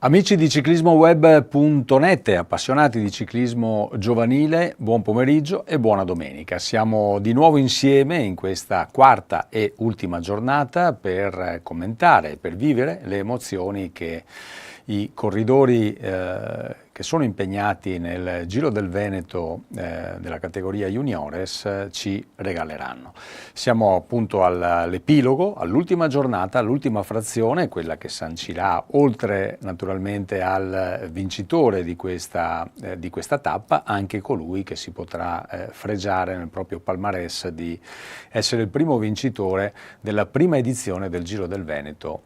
Amici di ciclismoweb.net e appassionati di ciclismo giovanile, buon pomeriggio e buona domenica. Siamo di nuovo insieme in questa quarta e ultima giornata per commentare, per vivere le emozioni che i corridori che sono impegnati nel Giro del Veneto della categoria Juniores ci regaleranno. Siamo appunto all'epilogo, all'ultima giornata, all'ultima frazione, quella che sancirà, oltre naturalmente al vincitore di questa tappa, anche colui che si potrà fregiare nel proprio palmarès di essere il primo vincitore della prima edizione del Giro del Veneto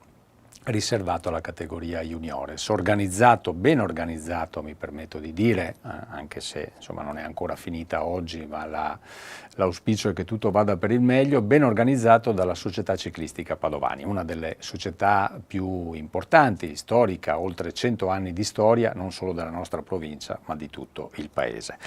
riservato alla categoria Juniores, organizzato, ben organizzato, mi permetto di dire, anche se insomma non è ancora finita oggi, ma l'auspicio è che tutto vada per il meglio, ben organizzato dalla Società Ciclistica Padovani, una delle società più importanti, storica, oltre 100 anni di storia, non solo della nostra provincia, ma di tutto il paese.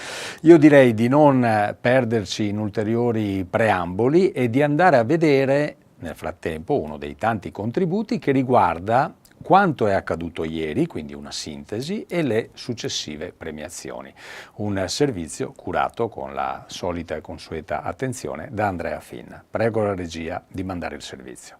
Io direi di non perderci in ulteriori preamboli e di andare a vedere nel frattempo uno dei tanti contributi che riguarda quanto è accaduto ieri, quindi una sintesi, e le successive premiazioni. Un servizio curato con la solita e consueta attenzione da Andrea Fin. Prego la regia di mandare il servizio.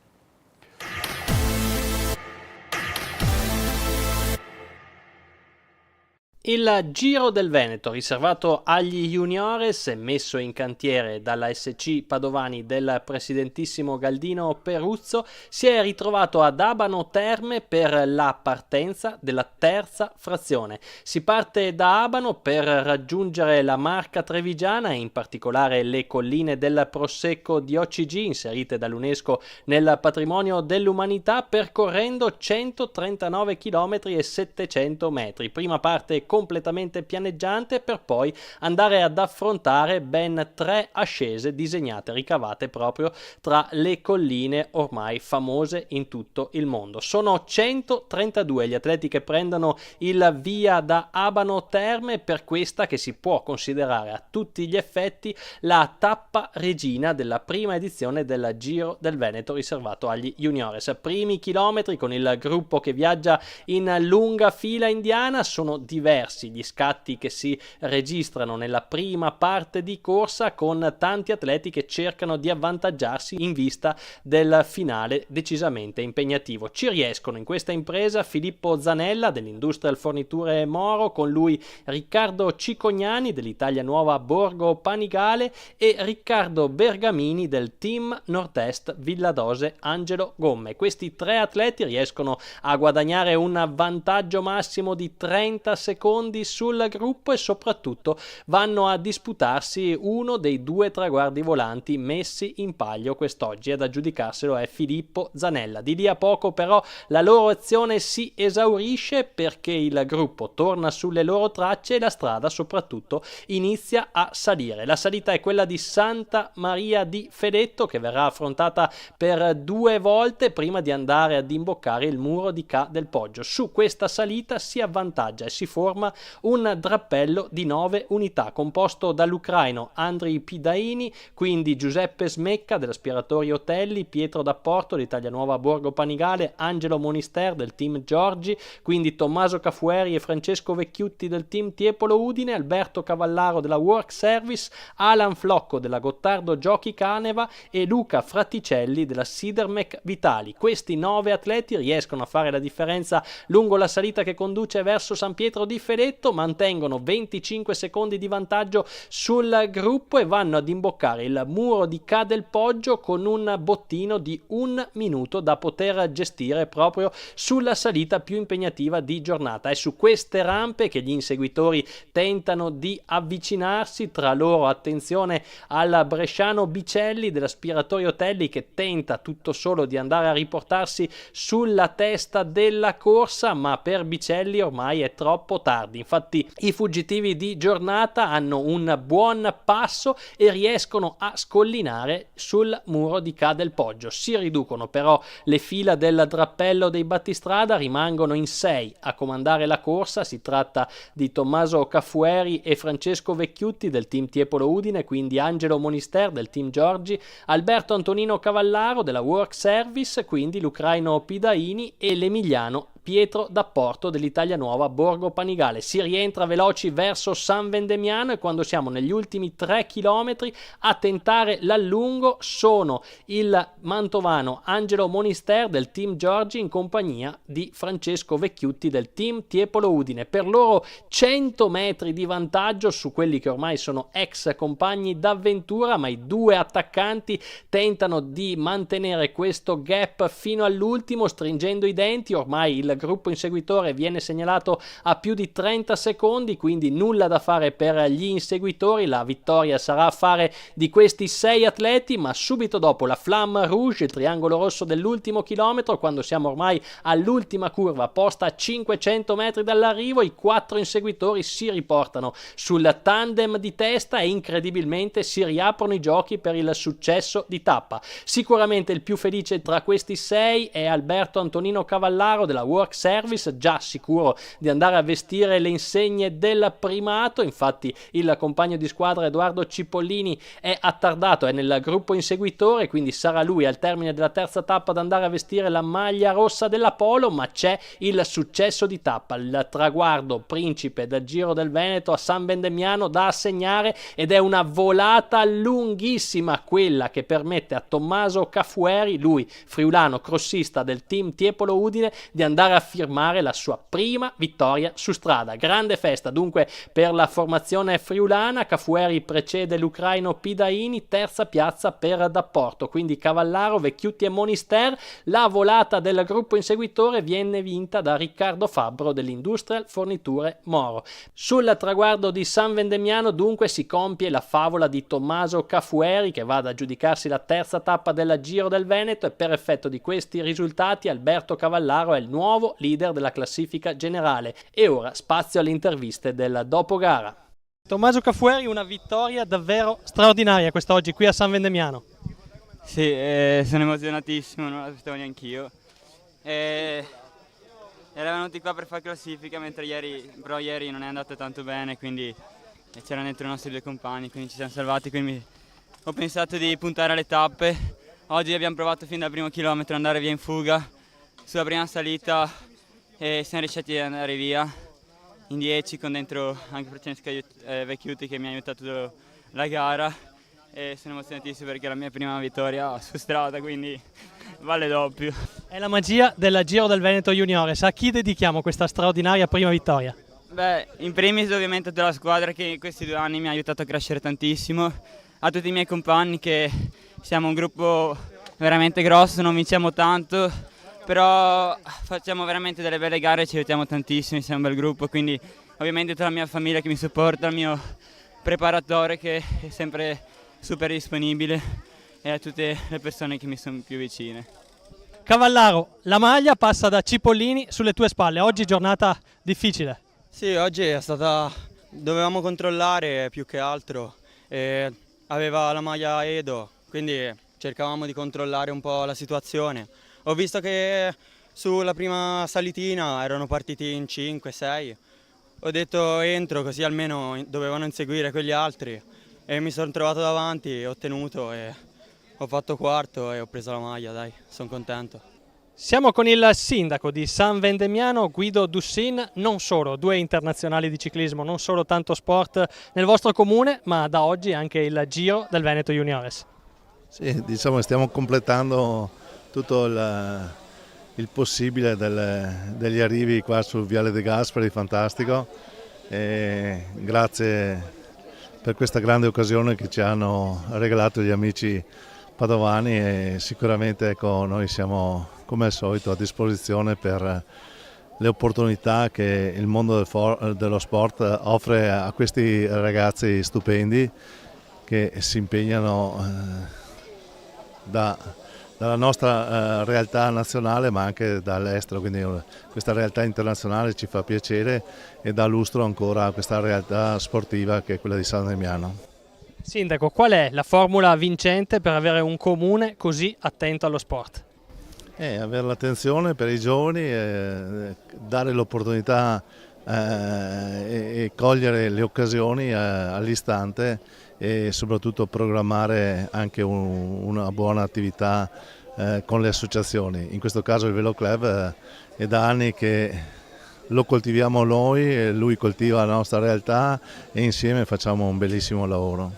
Il Giro del Veneto, riservato agli juniores e messo in cantiere dalla SC Padovani del presidentissimo Galdino Peruzzo, si è ritrovato ad Abano Terme per la partenza della terza frazione. Si parte da Abano per raggiungere la Marca Trevigiana e in particolare le colline del Prosecco di OCG, inserite dall'UNESCO nel patrimonio dell'umanità, percorrendo 139 km e 700 metri. Prima parte completamente pianeggiante per poi andare ad affrontare ben 3 ascese disegnate, ricavate proprio tra le colline ormai famose in tutto il mondo. Sono 132 gli atleti che prendono il via da Abano Terme per questa che si può considerare a tutti gli effetti la tappa regina della prima edizione del Giro del Veneto riservato agli juniores. Primi chilometri con il gruppo che viaggia in lunga fila indiana, sono diversi gli scatti che si registrano nella prima parte di corsa, con tanti atleti che cercano di avvantaggiarsi in vista del finale decisamente impegnativo. Ci riescono in questa impresa Filippo Zanella dell'Industrial Forniture Moro, con lui Riccardo Cicognani dell'Italia Nuova Borgo Panigale e Riccardo Bergamini del team Nord-Est Villadose Angelo Gomme. Questi 3 atleti riescono a guadagnare un vantaggio massimo di 30 secondi sul gruppo e soprattutto vanno a disputarsi uno dei 2 traguardi volanti messi in palio quest'oggi. Ad aggiudicarselo è Filippo Zanella. Di lì a poco però la loro azione si esaurisce, perché il gruppo torna sulle loro tracce e la strada soprattutto inizia a salire. La salita è quella di Santa Maria di Feletto, che verrà affrontata per 2 volte prima di andare ad imboccare il muro di Ca del Poggio. Su questa salita si avvantaggia e si forma un drappello di 9 unità composto dall'ucraino Andriy Pidaini, quindi Giuseppe Smecca dell'Aspiratori Otelli, Pietro D'Apporto dell'Italia Nuova Borgo Panigale, Angelo Monister del team Giorgi, quindi Tommaso Cafueri e Francesco Vecchiutti del team Tiepolo Udine, Alberto Cavallaro della Work Service, Alan Flocco della Gottardo Giochi Caneva e Luca Fratticelli della Sidermec Vitali. Questi 9 atleti riescono a fare la differenza lungo la salita che conduce verso San Pietro di Feletto, mantengono 25 secondi di vantaggio sul gruppo e vanno ad imboccare il muro di Ca del Poggio con un bottino di 1 minuto da poter gestire proprio sulla salita più impegnativa di giornata. È su queste rampe che gli inseguitori tentano di avvicinarsi, tra loro attenzione al bresciano Bicelli dell'Aspiratorio Otelli, che tenta tutto solo di andare a riportarsi sulla testa della corsa, ma per Bicelli ormai è troppo tardi. Infatti i fuggitivi di giornata hanno un buon passo e riescono a scollinare sul muro di Ca del Poggio. Si riducono però le fila del drappello dei battistrada, rimangono in 6 a comandare la corsa. Si tratta di Tommaso Cafueri e Francesco Vecchiutti del team Tiepolo Udine, quindi Angelo Monister del team Giorgi, Alberto Antonino Cavallaro della Work Service, quindi l'ucraino Pidaini, e l'emiliano Pietro D'Apporto dell'Italia Nuova Borgo Panigale. Si rientra veloci verso San Vendemiano e quando siamo negli ultimi 3 chilometri a tentare l'allungo sono il mantovano Angelo Monister del team Giorgi in compagnia di Francesco Vecchiutti del team Tiepolo Udine. Per loro 100 metri di vantaggio su quelli che ormai sono ex compagni d'avventura, ma i due attaccanti tentano di mantenere questo gap fino all'ultimo stringendo i denti. Ormai il gruppo inseguitore viene segnalato a più di 30 secondi, quindi nulla da fare per gli inseguitori. La vittoria sarà affare di questi 6 atleti, ma subito dopo la Flamme Rouge, il triangolo rosso dell'ultimo chilometro, quando siamo ormai all'ultima curva posta a 500 metri dall'arrivo, i 4 inseguitori si riportano sul tandem di testa e incredibilmente si riaprono i giochi per il successo di tappa. Sicuramente il più felice tra questi 6 è Alberto Antonino Cavallaro della Work Service, già sicuro di andare a vestire le insegne del primato. Infatti il compagno di squadra Edoardo Cipollini è attardato, è nel gruppo inseguitore, quindi sarà lui al termine della terza tappa ad andare a vestire la maglia rossa della Polo. Ma c'è il successo di tappa, il traguardo principe del Giro del Veneto a San Vendemiano da assegnare, ed è una volata lunghissima quella che permette a Tommaso Cafueri, lui friulano crossista del team Tiepolo Udine, di andare a firmare la sua prima vittoria su strada. Grande festa dunque per la formazione friulana. Cafueri precede l'ucraino Pidaini, terza piazza per D'Apporto, quindi Cavallaro, Vecchiutti e Monister. La volata del gruppo inseguitore viene vinta da Riccardo Fabbro dell'Industrial Forniture Moro. Sul traguardo di San Vendemiano dunque si compie la favola di Tommaso Cafueri, che va ad aggiudicarsi la terza tappa del Giro del Veneto, e per effetto di questi risultati Alberto Cavallaro è il nuovo leader della classifica generale. E ora spazio alle interviste del dopogara. Tommaso Cafueri, una vittoria davvero straordinaria quest'oggi qui a San Vendemiano. Sì, sono emozionatissimo, non l'aspettavo neanch'io. Eravamo venuti qua per fare classifica, mentre ieri non è andato tanto bene, quindi c'erano dentro i nostri due compagni, quindi ci siamo salvati, quindi ho pensato di puntare alle tappe. Oggi abbiamo provato fin dal primo chilometro ad andare via in fuga, sulla prima salita e siamo riusciti ad andare via in 10 con dentro anche Francesco Vecchiutti che mi ha aiutato la gara, e sono emozionatissimo perché è la mia prima vittoria su strada, quindi vale doppio. È la magia del Giro del Veneto Juniores. A chi dedichiamo questa straordinaria prima vittoria? Beh, in primis ovviamente a tutta la squadra che in questi 2 anni mi ha aiutato a crescere tantissimo, a tutti i miei compagni che siamo un gruppo veramente grosso, non vinciamo tanto, però facciamo veramente delle belle gare, ci aiutiamo tantissimo, siamo un bel gruppo, quindi ovviamente tutta la mia famiglia che mi supporta, il mio preparatore che è sempre super disponibile e a tutte le persone che mi sono più vicine. Cavallaro, la maglia passa da Cipollini sulle tue spalle, oggi giornata difficile. Sì, oggi è stata, dovevamo controllare più che altro, aveva la maglia Edo, quindi cercavamo di controllare un po' la situazione. Ho visto che sulla prima salitina erano partiti in 5-6, ho detto entro così almeno dovevano inseguire quegli altri e mi sono trovato davanti, ho tenuto e ho fatto quarto e ho preso la maglia, dai, sono contento. Siamo con il sindaco di San Vendemiano, Guido Dussin. Non solo 2 internazionali di ciclismo, non solo tanto sport nel vostro comune, ma da oggi anche il Giro del Veneto Juniores. Sì, diciamo che stiamo completando tutto il possibile degli arrivi qua sul Viale De Gasperi, fantastico. E grazie per questa grande occasione che ci hanno regalato gli amici padovani, e sicuramente ecco, noi siamo come al solito a disposizione per le opportunità che il mondo dello sport offre a questi ragazzi stupendi che si impegnano dalla nostra realtà nazionale ma anche dall'estero, quindi questa realtà internazionale ci fa piacere e dà lustro ancora a questa realtà sportiva che è quella di San Damiano. Sindaco, qual è la formula vincente per avere un comune così attento allo sport? Avere l'attenzione per i giovani, dare l'opportunità e cogliere le occasioni all'istante, e soprattutto programmare anche una buona attività con le associazioni. In questo caso il Velo Club è da anni che lo coltiviamo noi, e lui coltiva la nostra realtà e insieme facciamo un bellissimo lavoro.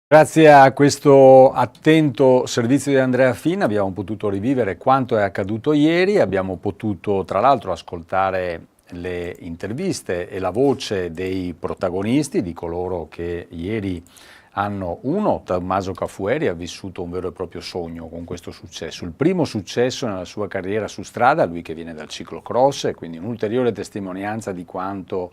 Grazie a questo attento servizio di Andrea Fin abbiamo potuto rivivere quanto è accaduto ieri, abbiamo potuto tra l'altro ascoltare le interviste e la voce dei protagonisti, di coloro che ieri hanno, Tommaso Cafueri ha vissuto un vero e proprio sogno con questo successo, il primo successo nella sua carriera su strada, lui che viene dal ciclocross, e quindi un'ulteriore testimonianza di quanto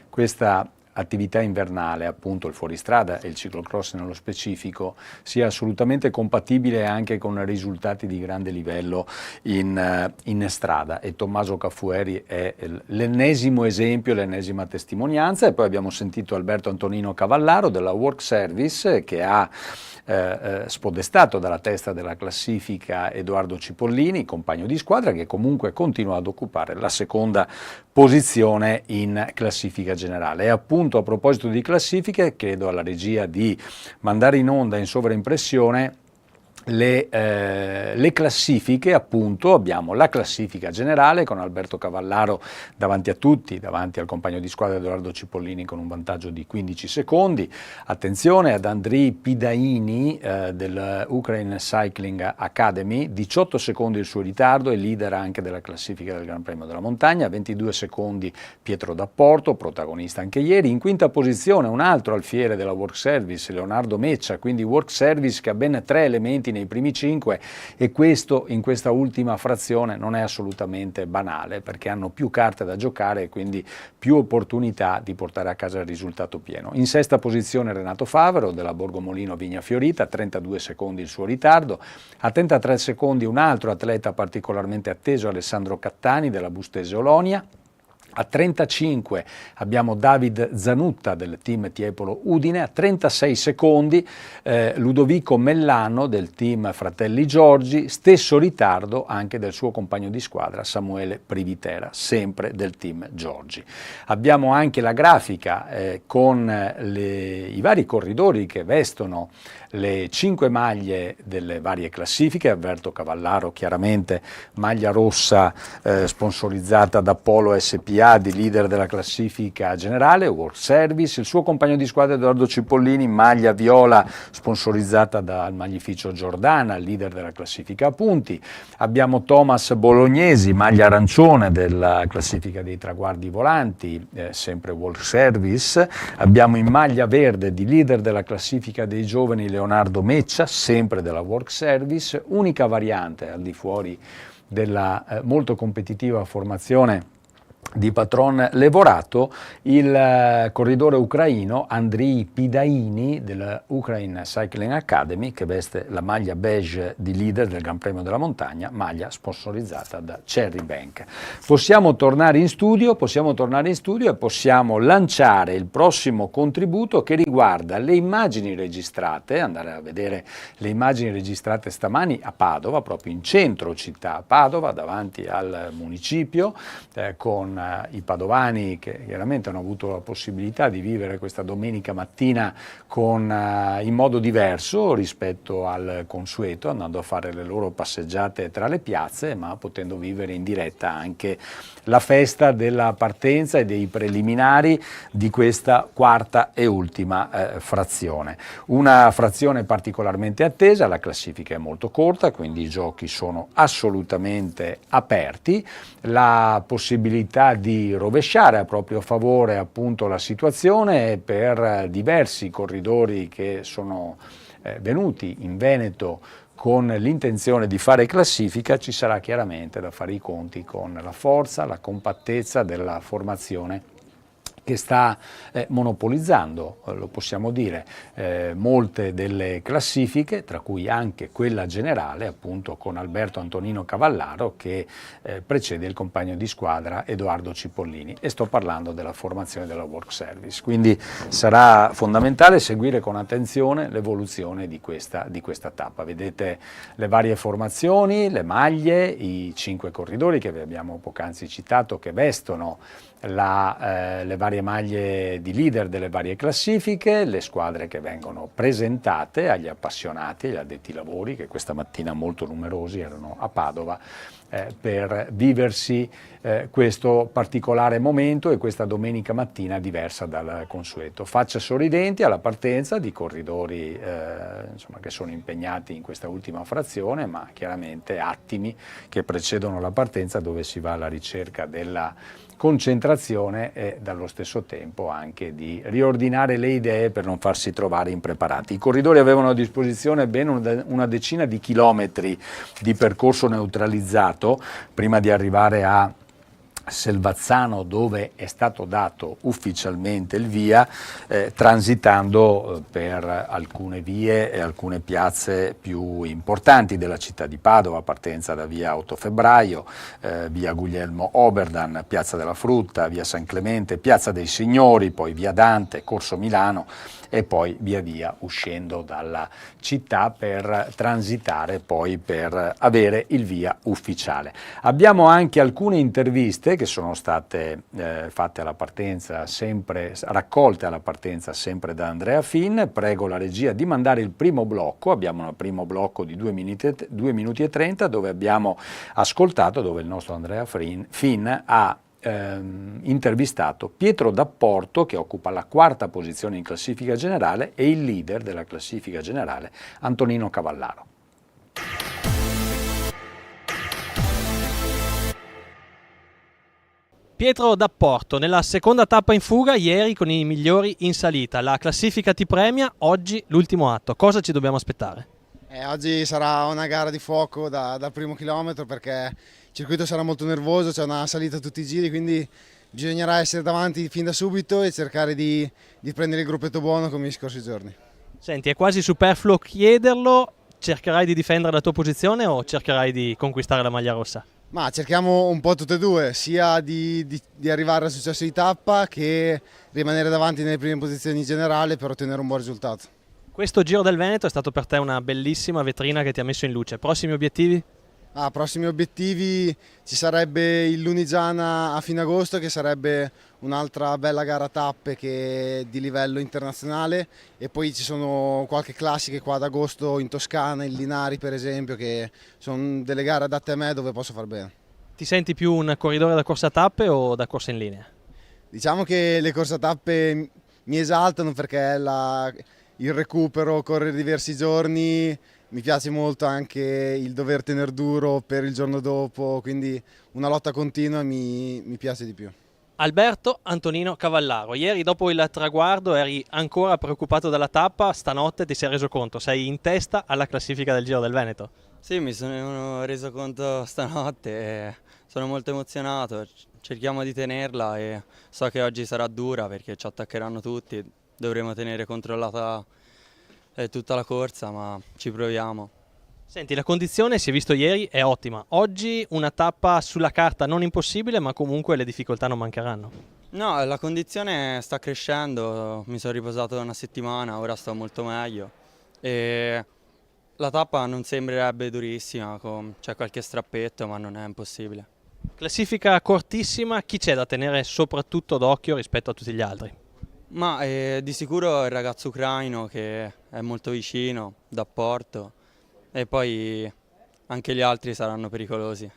questa attività invernale, appunto il fuoristrada e il ciclocross nello specifico, sia assolutamente compatibile anche con risultati di grande livello in strada, e Tommaso Cafueri è l'ennesimo esempio, l'ennesima testimonianza. E poi abbiamo sentito Alberto Antonino Cavallaro della Work Service, che ha spodestato dalla testa della classifica Edoardo Cipollini, compagno di squadra, che comunque continua ad occupare la seconda posizione in classifica generale. E appunto, a proposito di classifiche, chiedo alla regia di mandare in onda in sovraimpressione le classifiche. Appunto abbiamo la classifica generale con Alberto Cavallaro davanti a tutti, davanti al compagno di squadra Edoardo Cipollini con un vantaggio di 15 secondi. Attenzione ad Andrii Pidaini del Ukraine Cycling Academy, 18 secondi il suo ritardo, è leader anche della classifica del Gran Premio della Montagna, 22 secondi Pietro Dapporto, protagonista anche ieri. In quinta posizione un altro alfiere della Work Service, Leonardo Meccia, quindi Work Service che ha ben 3 elementi nei primi 5, e questo in questa ultima frazione non è assolutamente banale, perché hanno più carte da giocare e quindi più opportunità di portare a casa il risultato pieno. In sesta posizione Renato Favero della Borgomolino Vigna Fiorita, 32 secondi il suo ritardo, a 33 secondi un altro atleta particolarmente atteso, Alessandro Cattani della Bustese Olonia. A 35 abbiamo David Zanutta del team Tiepolo Udine, a 36 secondi Ludovico Mellano del team Fratelli Giorgi, stesso ritardo anche del suo compagno di squadra Samuele Privitera, sempre del team Giorgi. Abbiamo anche la grafica con i vari corridori che vestono le 5 maglie delle varie classifiche. Alberto Cavallaro chiaramente maglia rossa sponsorizzata da Polo SPA, di leader della classifica generale, World Service. Il suo compagno di squadra Edoardo Cipollini maglia viola sponsorizzata dal maglificio Giordana, leader della classifica a punti. Abbiamo Thomas Bolognesi maglia arancione della classifica dei traguardi volanti, sempre World Service. Abbiamo in maglia verde di leader della classifica dei giovani Leonardo Meccia, sempre della Work Service, unica variante al di fuori della molto competitiva formazione di Patron Levorato, il corridore ucraino Andrii Pidaini della Ukraine Cycling Academy, che veste la maglia beige di leader del Gran Premio della Montagna, maglia sponsorizzata da Cherry Bank. Possiamo tornare in studio e possiamo lanciare il prossimo contributo, che riguarda le immagini registrate, andare a vedere le immagini registrate stamani a Padova, proprio in centro città a Padova, davanti al municipio, con i padovani che chiaramente hanno avuto la possibilità di vivere questa domenica mattina in modo diverso rispetto al consueto, andando a fare le loro passeggiate tra le piazze, ma potendo vivere in diretta anche la festa della partenza e dei preliminari di questa quarta e ultima frazione. Una frazione particolarmente attesa, la classifica è molto corta, quindi i giochi sono assolutamente aperti, la possibilità di rovesciare a proprio favore appunto la situazione per diversi corridori che sono venuti in Veneto con l'intenzione di fare classifica. Ci sarà chiaramente da fare i conti con la forza, la compattezza della formazione che sta monopolizzando, lo possiamo dire, molte delle classifiche, tra cui anche quella generale, appunto con Alberto Antonino Cavallaro che precede il compagno di squadra Edoardo Cipollini, e sto parlando della formazione della Work Service. Quindi sarà fondamentale seguire con attenzione l'evoluzione di questa tappa. Vedete le varie formazioni, le maglie, i 5 corridori che vi abbiamo poc'anzi citato, che vestono le varie maglie di leader delle varie classifiche, le squadre che vengono presentate agli appassionati, agli addetti ai lavori, che questa mattina molto numerosi erano a Padova, per viversi questo particolare momento e questa domenica mattina diversa dal consueto. Facce sorridenti alla partenza di corridori insomma, che sono impegnati in questa ultima frazione, ma chiaramente attimi che precedono la partenza, dove si va alla ricerca della concentrazione e dallo stesso tempo anche di riordinare le idee per non farsi trovare impreparati. I corridori avevano a disposizione ben una decina di chilometri di percorso neutralizzato prima di arrivare a Selvazzano, dove è stato dato ufficialmente il via, transitando per alcune vie e alcune piazze più importanti della città di Padova, a partenza da via 8 febbraio, via Guglielmo Oberdan, piazza della Frutta, via San Clemente, piazza dei Signori, poi via Dante, Corso Milano e poi via via uscendo dalla città per transitare poi per avere il via ufficiale. Abbiamo anche alcune interviste che sono state fatte alla partenza, raccolte alla partenza sempre da Andrea Finn. Prego la regia di mandare il primo blocco. Abbiamo un primo blocco di 2 minuti e 30 dove abbiamo ascoltato, dove il nostro Andrea Finn ha intervistato Pietro D'Apporto, che occupa la 4ª posizione in classifica generale, e il leader della classifica generale, Antonino Cavallaro. Pietro D'Apporto, nella seconda tappa in fuga, ieri con i migliori in salita. La classifica ti premia, oggi l'ultimo atto. Cosa ci dobbiamo aspettare? Oggi sarà una gara di fuoco dal primo chilometro, perché il circuito sarà molto nervoso, c'è una salita tutti i giri, quindi bisognerà essere davanti fin da subito e cercare di prendere il gruppetto buono come gli scorsi giorni. Senti, è quasi superfluo chiederlo, cercherai di difendere la tua posizione o cercherai di conquistare la maglia rossa? Ma cerchiamo un po' tutte e due, sia di arrivare al successo di tappa che rimanere davanti nelle prime posizioni in generale per ottenere un buon risultato. Questo Giro del Veneto è stato per te una bellissima vetrina che ti ha messo in luce. Prossimi obiettivi? Prossimi obiettivi ci sarebbe il Lunigiana a fine agosto, che sarebbe un'altra bella gara a tappe che di livello internazionale, e poi ci sono qualche classiche qua ad agosto in Toscana, in Linari per esempio, che sono delle gare adatte a me dove posso far bene. Ti senti più un corridore da corsa a tappe o da corsa in linea? Diciamo che le corse a tappe mi esaltano, perché il recupero, correre diversi giorni, mi piace molto anche il dover tenere duro per il giorno dopo, quindi una lotta continua mi piace di più. Alberto Antonino Cavallaro, ieri dopo il traguardo eri ancora preoccupato dalla tappa, stanotte ti sei reso conto, sei in testa alla classifica del Giro del Veneto? Sì, mi sono reso conto stanotte e sono molto emozionato, cerchiamo di tenerla e so che oggi sarà dura perché ci attaccheranno tutti, dovremo tenere controllata tutta la corsa, ma ci proviamo. Senti, la condizione si è visto ieri è ottima, oggi una tappa sulla carta non impossibile, ma comunque le difficoltà non mancheranno. No, la condizione sta crescendo, mi sono riposato una settimana, ora sto molto meglio e la tappa non sembrerebbe durissima, c'è qualche strappetto ma non è impossibile. Classifica cortissima, chi c'è da tenere soprattutto d'occhio rispetto a tutti gli altri? Ma di sicuro il ragazzo ucraino che è molto vicino, D'Apporto, e poi anche gli altri saranno pericolosi.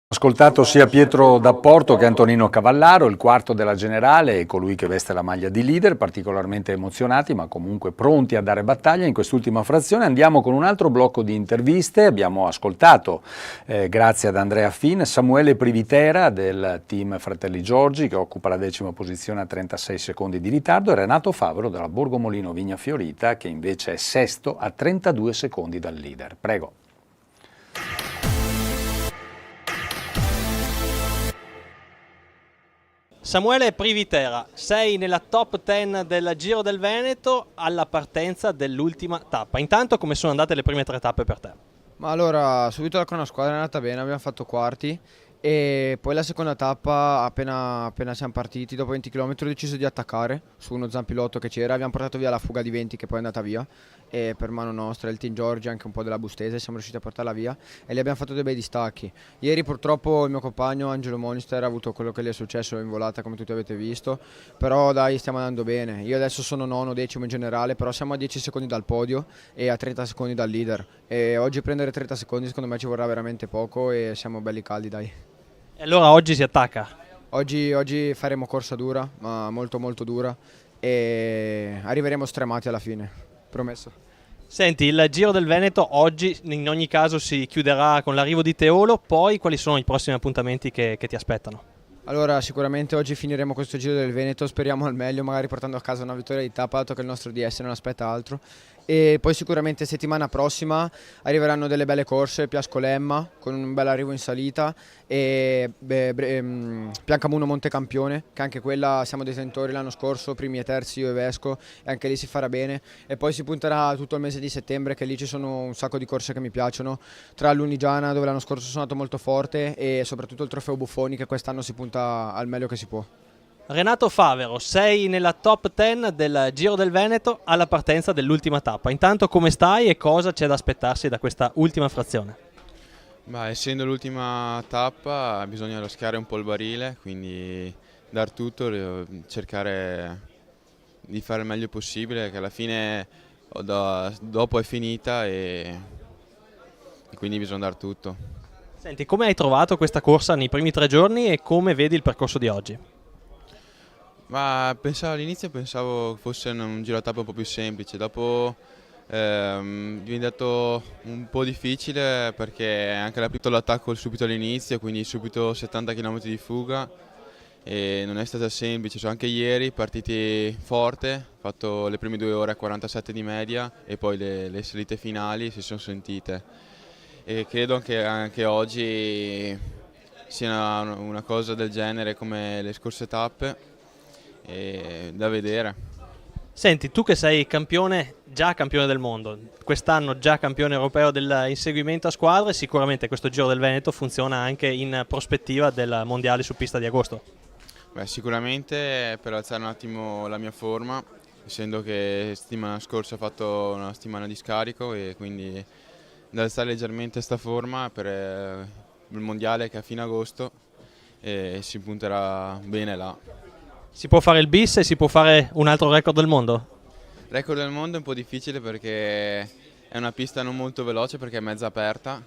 Ascoltato sia Pietro D'Apporto che Antonino Cavallaro, il 4º della generale e colui che veste la maglia di leader, particolarmente emozionati ma comunque pronti a dare battaglia in quest'ultima frazione. Andiamo con un altro blocco di interviste. Abbiamo ascoltato, grazie ad Andrea Finn, Samuele Privitera del team Fratelli Giorgi, che occupa la 10ª posizione a 36 secondi di ritardo, e Renato Favero della Borgomolino Vigna Fiorita, che invece è sesto a 32 secondi dal leader. Prego. Samuele Privitera, sei nella top 10 del Giro del Veneto alla partenza dell'ultima tappa. Intanto come sono andate le prime 3 tappe per te? Ma allora, subito con la squadra è andata bene, abbiamo fatto quarti E poi la seconda tappa, appena siamo partiti, dopo 20 km ho deciso di attaccare su uno zampilotto che c'era, abbiamo portato via la fuga di 20 che poi è andata via, e per mano nostra, il Team Giorgi, anche un po' della Bustese, siamo riusciti a portarla via e li abbiamo fatto dei bei distacchi. Ieri purtroppo il mio compagno Angelo Monister ha avuto quello che gli è successo in volata, come tutti avete visto, però dai, stiamo andando bene. Io adesso sono nono, decimo in generale, però siamo a 10 secondi dal podio e a 30 secondi dal leader, e oggi prendere 30 secondi secondo me ci vorrà veramente poco e siamo belli caldi, dai. E allora oggi si attacca. Oggi faremo corsa dura, ma molto molto dura, e arriveremo stremati alla fine, promesso. Senti, il Giro del Veneto oggi in ogni caso si chiuderà con l'arrivo di Teolo, poi quali sono i prossimi appuntamenti che ti aspettano? Allora, sicuramente oggi finiremo questo Giro del Veneto, speriamo al meglio, magari portando a casa una vittoria di tappa, dato che il nostro DS non aspetta altro. E poi sicuramente settimana prossima arriveranno delle belle corse, Piascolemma con un bel arrivo in salita, e Piancamuno Montecampione, che anche quella siamo detentori l'anno scorso, primi e terzi io e Vesco, e anche lì si farà bene. E poi si punterà tutto il mese di settembre, che lì ci sono un sacco di corse che mi piacciono, tra Lunigiana, dove l'anno scorso sono andato molto forte, e soprattutto il Trofeo Buffoni, che quest'anno si punta al meglio che si può. Renato Favero, sei nella top 10 del Giro del Veneto alla partenza dell'ultima tappa. Intanto come stai e cosa c'è da aspettarsi da questa ultima frazione? Essendo l'ultima tappa bisogna raschiare un po' il barile, quindi dar tutto, cercare di fare il meglio possibile, che alla fine dopo è finita e quindi bisogna dar tutto. Senti, come hai trovato questa corsa nei primi 3 giorni e come vedi il percorso di oggi? All'inizio pensavo fosse un giro a tappa un po' più semplice, dopo è diventato un po' difficile perché anche l'attacco subito all'inizio, quindi subito 70 km di fuga, e non è stata semplice. Anche ieri partiti forte, ho fatto le prime 2 ore a 47 di media e poi le salite finali si sono sentite, e credo anche oggi sia una cosa del genere come le scorse tappe. Da vedere. Senti, tu che sei già campione del mondo, quest'anno già campione europeo dell'inseguimento a squadre, sicuramente questo Giro del Veneto funziona anche in prospettiva del mondiale su pista di agosto. Sicuramente per alzare un attimo la mia forma, essendo che settimana scorsa ho fatto una settimana di scarico, e quindi da alzare leggermente sta forma per il mondiale che è a fine agosto, e si punterà bene là. Si può fare il bis e si può fare un altro record del mondo? Record del mondo è un po' difficile perché è una pista non molto veloce, perché è mezza aperta,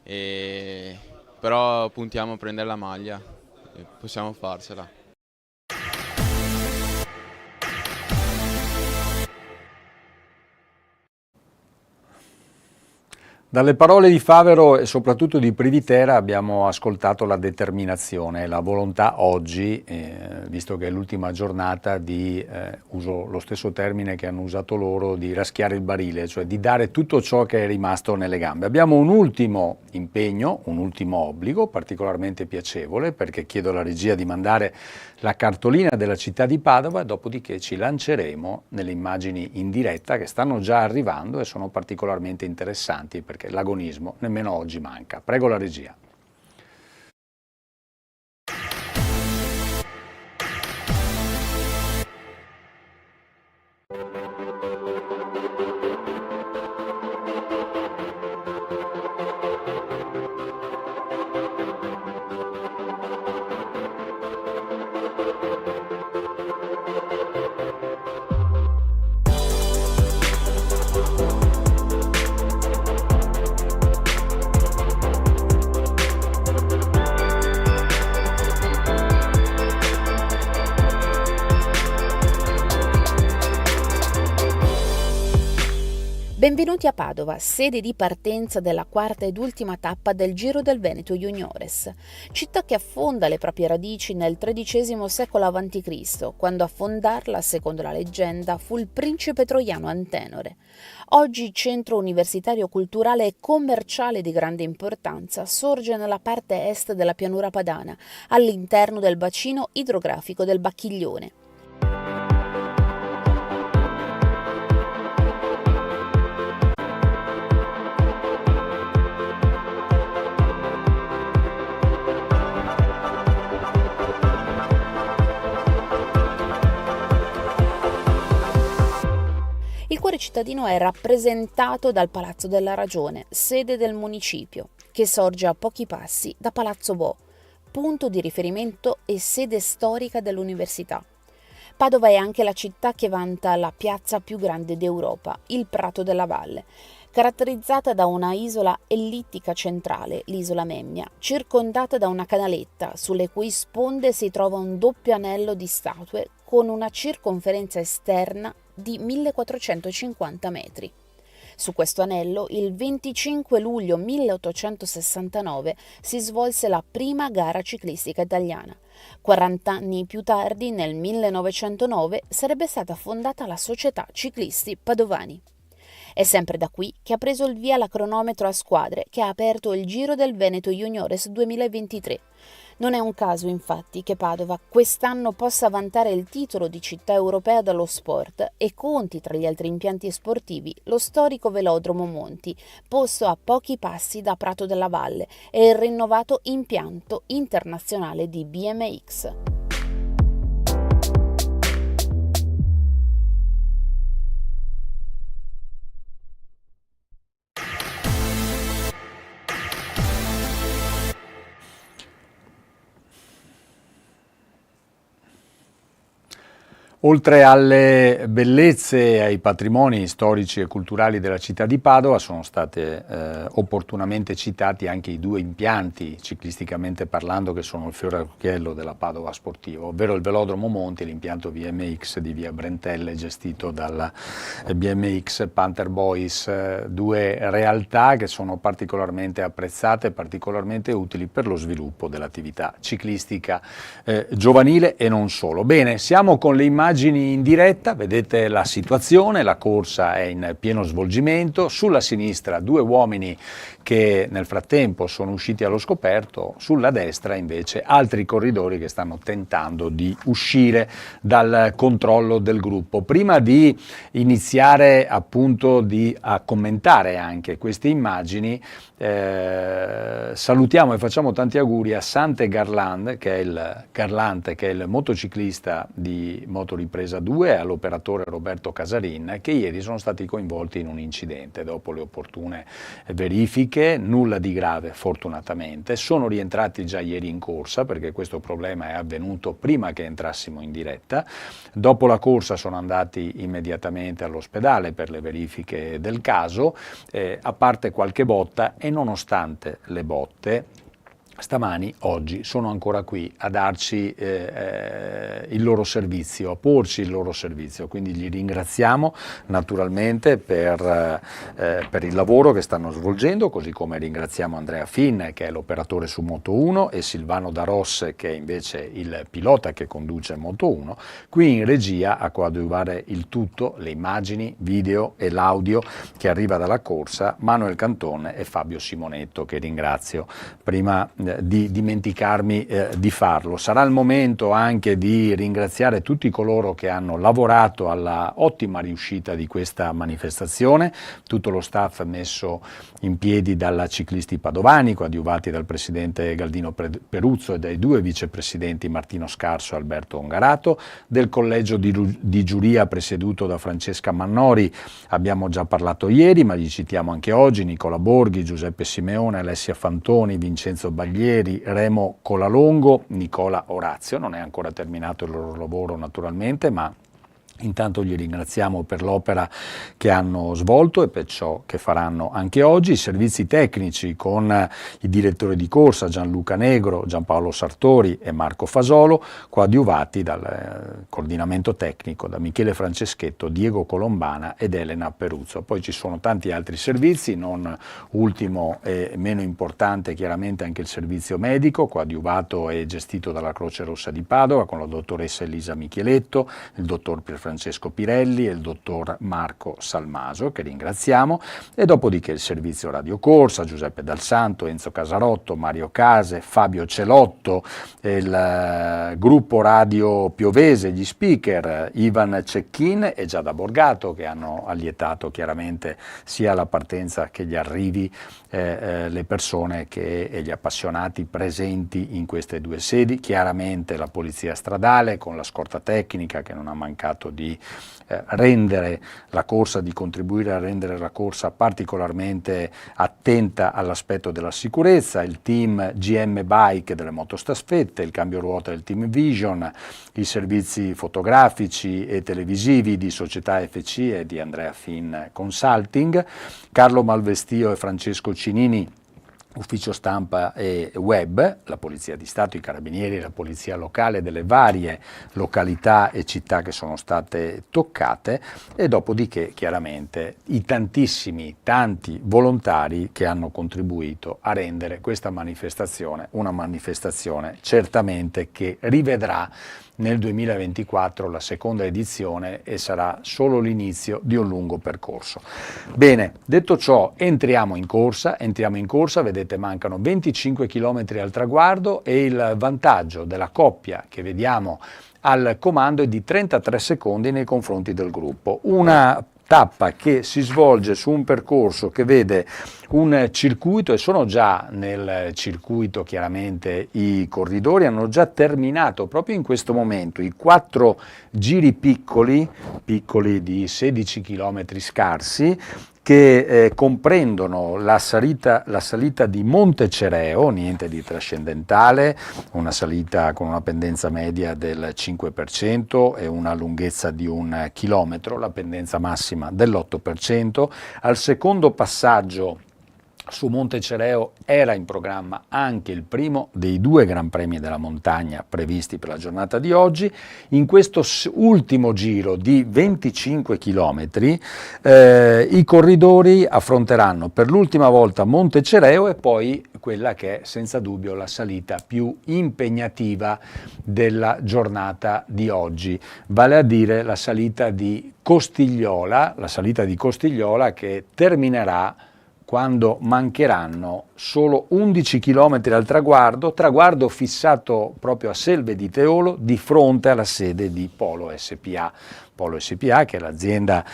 però puntiamo a prendere la maglia e possiamo farcela. Dalle parole di Favero e soprattutto di Privitera abbiamo ascoltato la determinazione, la volontà oggi, visto che è l'ultima giornata, di, uso lo stesso termine che hanno usato loro, di raschiare il barile, cioè di dare tutto ciò che è rimasto nelle gambe. Abbiamo un ultimo impegno, un ultimo obbligo particolarmente piacevole, perché chiedo alla regia di mandare la cartolina della città di Padova, dopodiché ci lanceremo nelle immagini in diretta che stanno già arrivando e sono particolarmente interessanti, perché l'agonismo nemmeno oggi manca. Prego la regia. Benvenuti a Padova, sede di partenza della quarta ed ultima tappa del Giro del Veneto Juniores, città che affonda le proprie radici nel XIII secolo a.C., quando a fondarla, secondo la leggenda, fu il principe troiano Antenore. Oggi centro universitario, culturale e commerciale di grande importanza, sorge nella parte est della pianura padana, all'interno del bacino idrografico del Bacchiglione. cuore cittadino è rappresentato dal Palazzo della Ragione, sede del municipio, che sorge a pochi passi da Palazzo Bo, punto di riferimento e sede storica dell'università. Padova è anche la città che vanta la piazza più grande d'Europa, il Prato della Valle, caratterizzata da una isola ellittica centrale, l'isola Memmia, circondata da una canaletta sulle cui sponde si trova un doppio anello di statue con una circonferenza esterna di 1450 metri. Su questo anello, il 25 luglio 1869 si svolse la prima gara ciclistica italiana. 40 anni più tardi, nel 1909, sarebbe stata fondata la Società Ciclisti Padovani. È sempre da qui che ha preso il via la cronometro a squadre che ha aperto il Giro del Veneto Juniores 2023. Non è un caso, infatti, che Padova quest'anno possa vantare il titolo di città europea dello sport e conti tra gli altri impianti sportivi lo storico velodromo Monti, posto a pochi passi da Prato della Valle, e il rinnovato impianto internazionale di BMX. Oltre alle bellezze e ai patrimoni storici e culturali della città di Padova sono state opportunamente citati anche i due impianti, ciclisticamente parlando, che sono il fiore all'occhiello della Padova sportiva, ovvero il velodromo Monti e l'impianto BMX di via Brentelle, gestito dalla BMX Panther Boys, due realtà che sono particolarmente apprezzate e particolarmente utili per lo sviluppo dell'attività ciclistica giovanile e non solo. Bene, siamo con le immagini in diretta, vedete la situazione, la corsa è in pieno svolgimento, sulla sinistra due uomini che nel frattempo sono usciti allo scoperto, sulla destra invece altri corridori che stanno tentando di uscire dal controllo del gruppo. Prima di iniziare appunto a commentare anche queste immagini, salutiamo e facciamo tanti auguri a Sante Garland, che è il motociclista di Motoripresa 2, e all'operatore Roberto Casarin, che ieri sono stati coinvolti in un incidente. Dopo le opportune verifiche, nulla di grave fortunatamente, sono rientrati già ieri in corsa, perché questo problema è avvenuto prima che entrassimo in diretta. Dopo la corsa sono andati immediatamente all'ospedale per le verifiche del caso, a parte qualche botta, e nonostante le botte, stamani, oggi, sono ancora qui a darci il loro servizio, a porci il loro servizio, quindi li ringraziamo naturalmente per il lavoro che stanno svolgendo, così come ringraziamo Andrea Finn, che è l'operatore su Moto 1, e Silvano Daros, che è invece il pilota che conduce Moto 1, qui in regia a coadiuvare il tutto, le immagini, video e l'audio che arriva dalla corsa, Manuel Cantone e Fabio Simonetto, che ringrazio prima di dimenticarmi di farlo. Sarà il momento anche di ringraziare tutti coloro che hanno lavorato alla ottima riuscita di questa manifestazione, tutto lo staff messo in piedi dalla Ciclisti Padovani, coadiuvati dal presidente Galdino Peruzzo e dai due vicepresidenti Martino Scarso e Alberto Ongarato, del collegio di giuria presieduto da Francesca Mannori. Abbiamo già parlato ieri, ma li citiamo anche oggi: Nicola Borghi, Giuseppe Simeone, Alessia Fantoni, Vincenzo Baglieri, Remo Colalongo, Nicola Orazio. Non è ancora terminato il loro lavoro naturalmente, ma intanto li ringraziamo per l'opera che hanno svolto e per ciò che faranno anche oggi. I servizi tecnici con i direttori di corsa Gianluca Negro, Giampaolo Sartori e Marco Fasolo, coadiuvati dal coordinamento tecnico da Michele Franceschetto, Diego Colombana ed Elena Peruzzo. Poi ci sono tanti altri servizi, non ultimo e meno importante chiaramente anche il servizio medico, coadiuvato e gestito dalla Croce Rossa di Padova con la dottoressa Elisa Micheletto, il dottor Francesco Pirelli e il dottor Marco Salmaso, che ringraziamo, e dopodiché il servizio Radio Corsa, Giuseppe Dal Santo, Enzo Casarotto, Mario Case, Fabio Celotto, il gruppo radio piovese, gli speaker Ivan Cecchin e Giada Borgato, che hanno allietato chiaramente sia la partenza che gli arrivi le persone e gli appassionati presenti in queste due sedi, chiaramente la polizia stradale con la scorta tecnica che non ha mancato di rendere la corsa, di contribuire a rendere la corsa particolarmente attenta all'aspetto della sicurezza, il team GM Bike delle motostaffette, il cambio ruota del team Vision, i servizi fotografici e televisivi di Società FC e di Andrea Finn Consulting, Carlo Malvestio e Francesco Cinini, ufficio stampa e web, la Polizia di Stato, i Carabinieri e la Polizia locale delle varie località e città che sono state toccate, e dopodiché chiaramente i tanti volontari che hanno contribuito a rendere questa manifestazione una manifestazione certamente che rivedrà nel 2024 la seconda edizione e sarà solo l'inizio di un lungo percorso. Bene, detto ciò, entriamo in corsa, vedete mancano 25 km al traguardo e il vantaggio della coppia che vediamo al comando è di 33 secondi nei confronti del gruppo. Una tappa che si svolge su un percorso che vede un circuito, e sono già nel circuito chiaramente i corridori, hanno già terminato proprio in questo momento i 4 giri piccoli di 16 km scarsi, che comprendono la salita di Monte Cereo, niente di trascendentale, una salita con una pendenza media del 5% e una lunghezza di 1 chilometro, la pendenza massima dell'8%. Al secondo passaggio su Monte Cereo era in programma anche il primo dei 2 Gran Premi della montagna previsti per la giornata di oggi. In questo ultimo giro di 25 km i corridori affronteranno per l'ultima volta Monte Cereo e poi quella che è senza dubbio la salita più impegnativa della giornata di oggi, vale a dire la salita di Costigliola che terminerà quando mancheranno solo 11 km al traguardo fissato proprio a Selve di Teolo, di fronte alla sede di Polo SPA. Polo SPA, che è l'azienda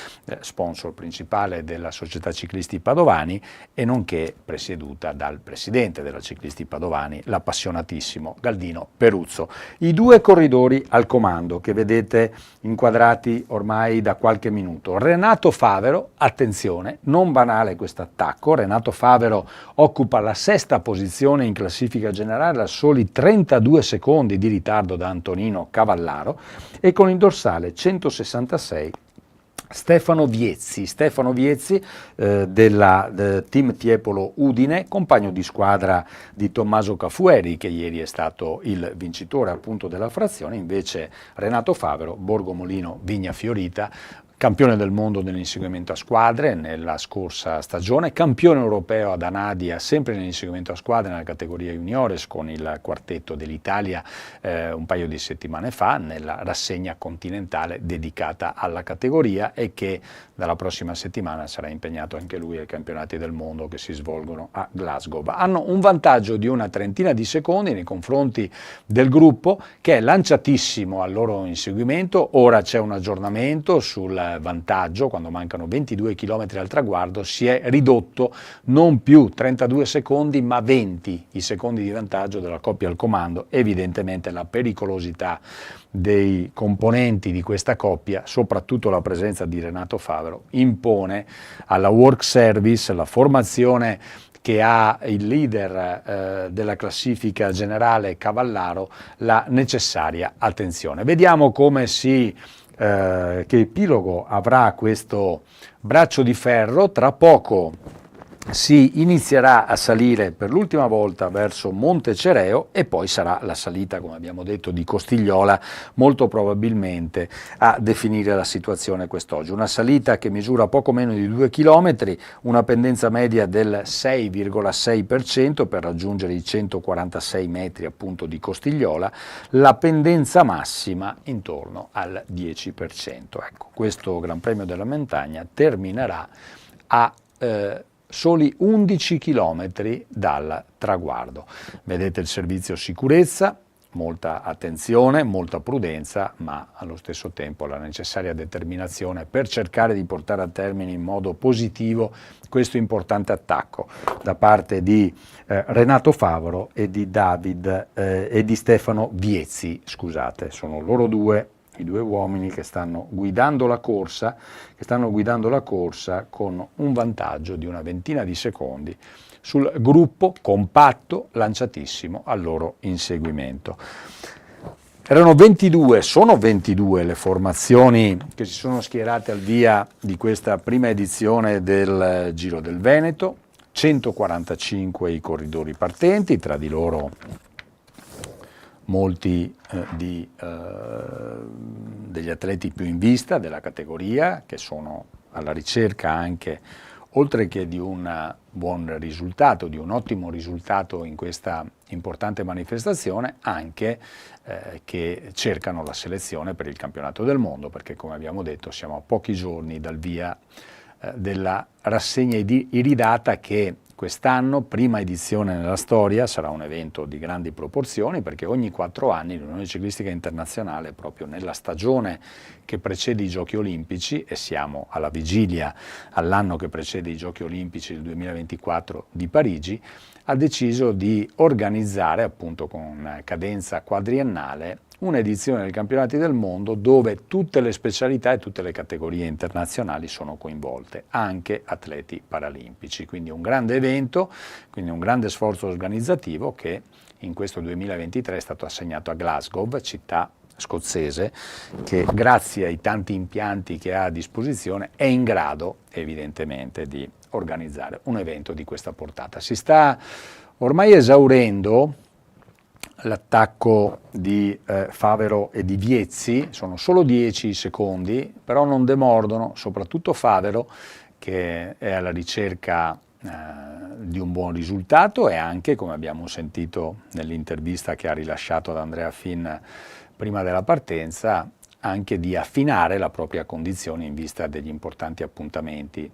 sponsor principale della Società Ciclisti Padovani e nonché presieduta dal presidente della Ciclisti Padovani, l'appassionatissimo Galdino Peruzzo. I 2 corridori al comando che vedete inquadrati ormai da qualche minuto. Renato Favero, attenzione, non banale questo attacco, Renato Favero occupa la 6ª posizione in classifica generale a soli 32 secondi di ritardo da Antonino Cavallaro e con il dorsale 166 Stefano Viezzi del team Tiepolo Udine, compagno di squadra di Tommaso Cafueri, che ieri è stato il vincitore appunto della frazione. Invece Renato Favero, Borgomolino Vigna Fiorita, campione del mondo nell'inseguimento a squadre nella scorsa stagione, campione europeo ad Anadia sempre nell'inseguimento a squadre nella categoria juniores con il quartetto dell'Italia un paio di settimane fa nella rassegna continentale dedicata alla categoria, e che dalla prossima settimana sarà impegnato anche lui ai campionati del mondo che si svolgono a Glasgow. Hanno un vantaggio di una trentina di secondi nei confronti del gruppo, che è lanciatissimo al loro inseguimento. Ora c'è un aggiornamento sul vantaggio, quando mancano 22 km al traguardo si è ridotto non più 32 secondi ma 20 i secondi di vantaggio della coppia al comando. Evidentemente la pericolosità dei componenti di questa coppia, soprattutto la presenza di Renato Favero, impone alla Work Service, la formazione che ha il leader della classifica generale Cavallaro, la necessaria attenzione. Vediamo come che epilogo avrà questo braccio di ferro. Tra poco si inizierà a salire per l'ultima volta verso Monte Cereo e poi sarà la salita, come abbiamo detto, di Costigliola, molto probabilmente a definire la situazione quest'oggi. Una salita che misura poco meno di 2 km, una pendenza media del 6,6% per raggiungere i 146 metri appunto di Costigliola, la pendenza massima intorno al 10%. Ecco, questo Gran Premio della Montagna terminerà a soli 11 km dal traguardo. Vedete il servizio sicurezza, molta attenzione, molta prudenza, ma allo stesso tempo la necessaria determinazione per cercare di portare a termine in modo positivo questo importante attacco da parte di Renato Favero e di Stefano Viezzi, scusate, sono loro due i due uomini che stanno guidando la corsa con un vantaggio di una ventina di secondi sul gruppo compatto lanciatissimo al loro inseguimento. Sono 22 le formazioni che si sono schierate al via di questa prima edizione del Giro del Veneto, 145 i corridori partenti, tra di loro molti degli atleti più in vista della categoria, che sono alla ricerca anche, oltre che di un buon risultato, di un ottimo risultato in questa importante manifestazione, anche che cercano la selezione per il campionato del mondo, perché come abbiamo detto siamo a pochi giorni dal via della rassegna iridata, che quest'anno, prima edizione nella storia, sarà un evento di grandi proporzioni, perché ogni 4 anni l'Unione Ciclistica Internazionale, proprio nella stagione che precede i Giochi Olimpici, e siamo alla vigilia all'anno che precede i Giochi Olimpici del 2024 di Parigi, ha deciso di organizzare, appunto con cadenza quadriennale, un'edizione dei campionati del mondo dove tutte le specialità e tutte le categorie internazionali sono coinvolte, anche atleti paralimpici. Quindi un grande evento, quindi un grande sforzo organizzativo che in questo 2023 è stato assegnato a Glasgow, città scozzese, che grazie ai tanti impianti che ha a disposizione è in grado evidentemente di organizzare un evento di questa portata. Si sta ormai esaurendo l'attacco di Favero e di Viezzi, sono solo 10 secondi, però non demordono, soprattutto Favero, che è alla ricerca di un buon risultato, e anche, come abbiamo sentito nell'intervista che ha rilasciato ad Andrea Finn prima della partenza, anche di affinare la propria condizione in vista degli importanti appuntamenti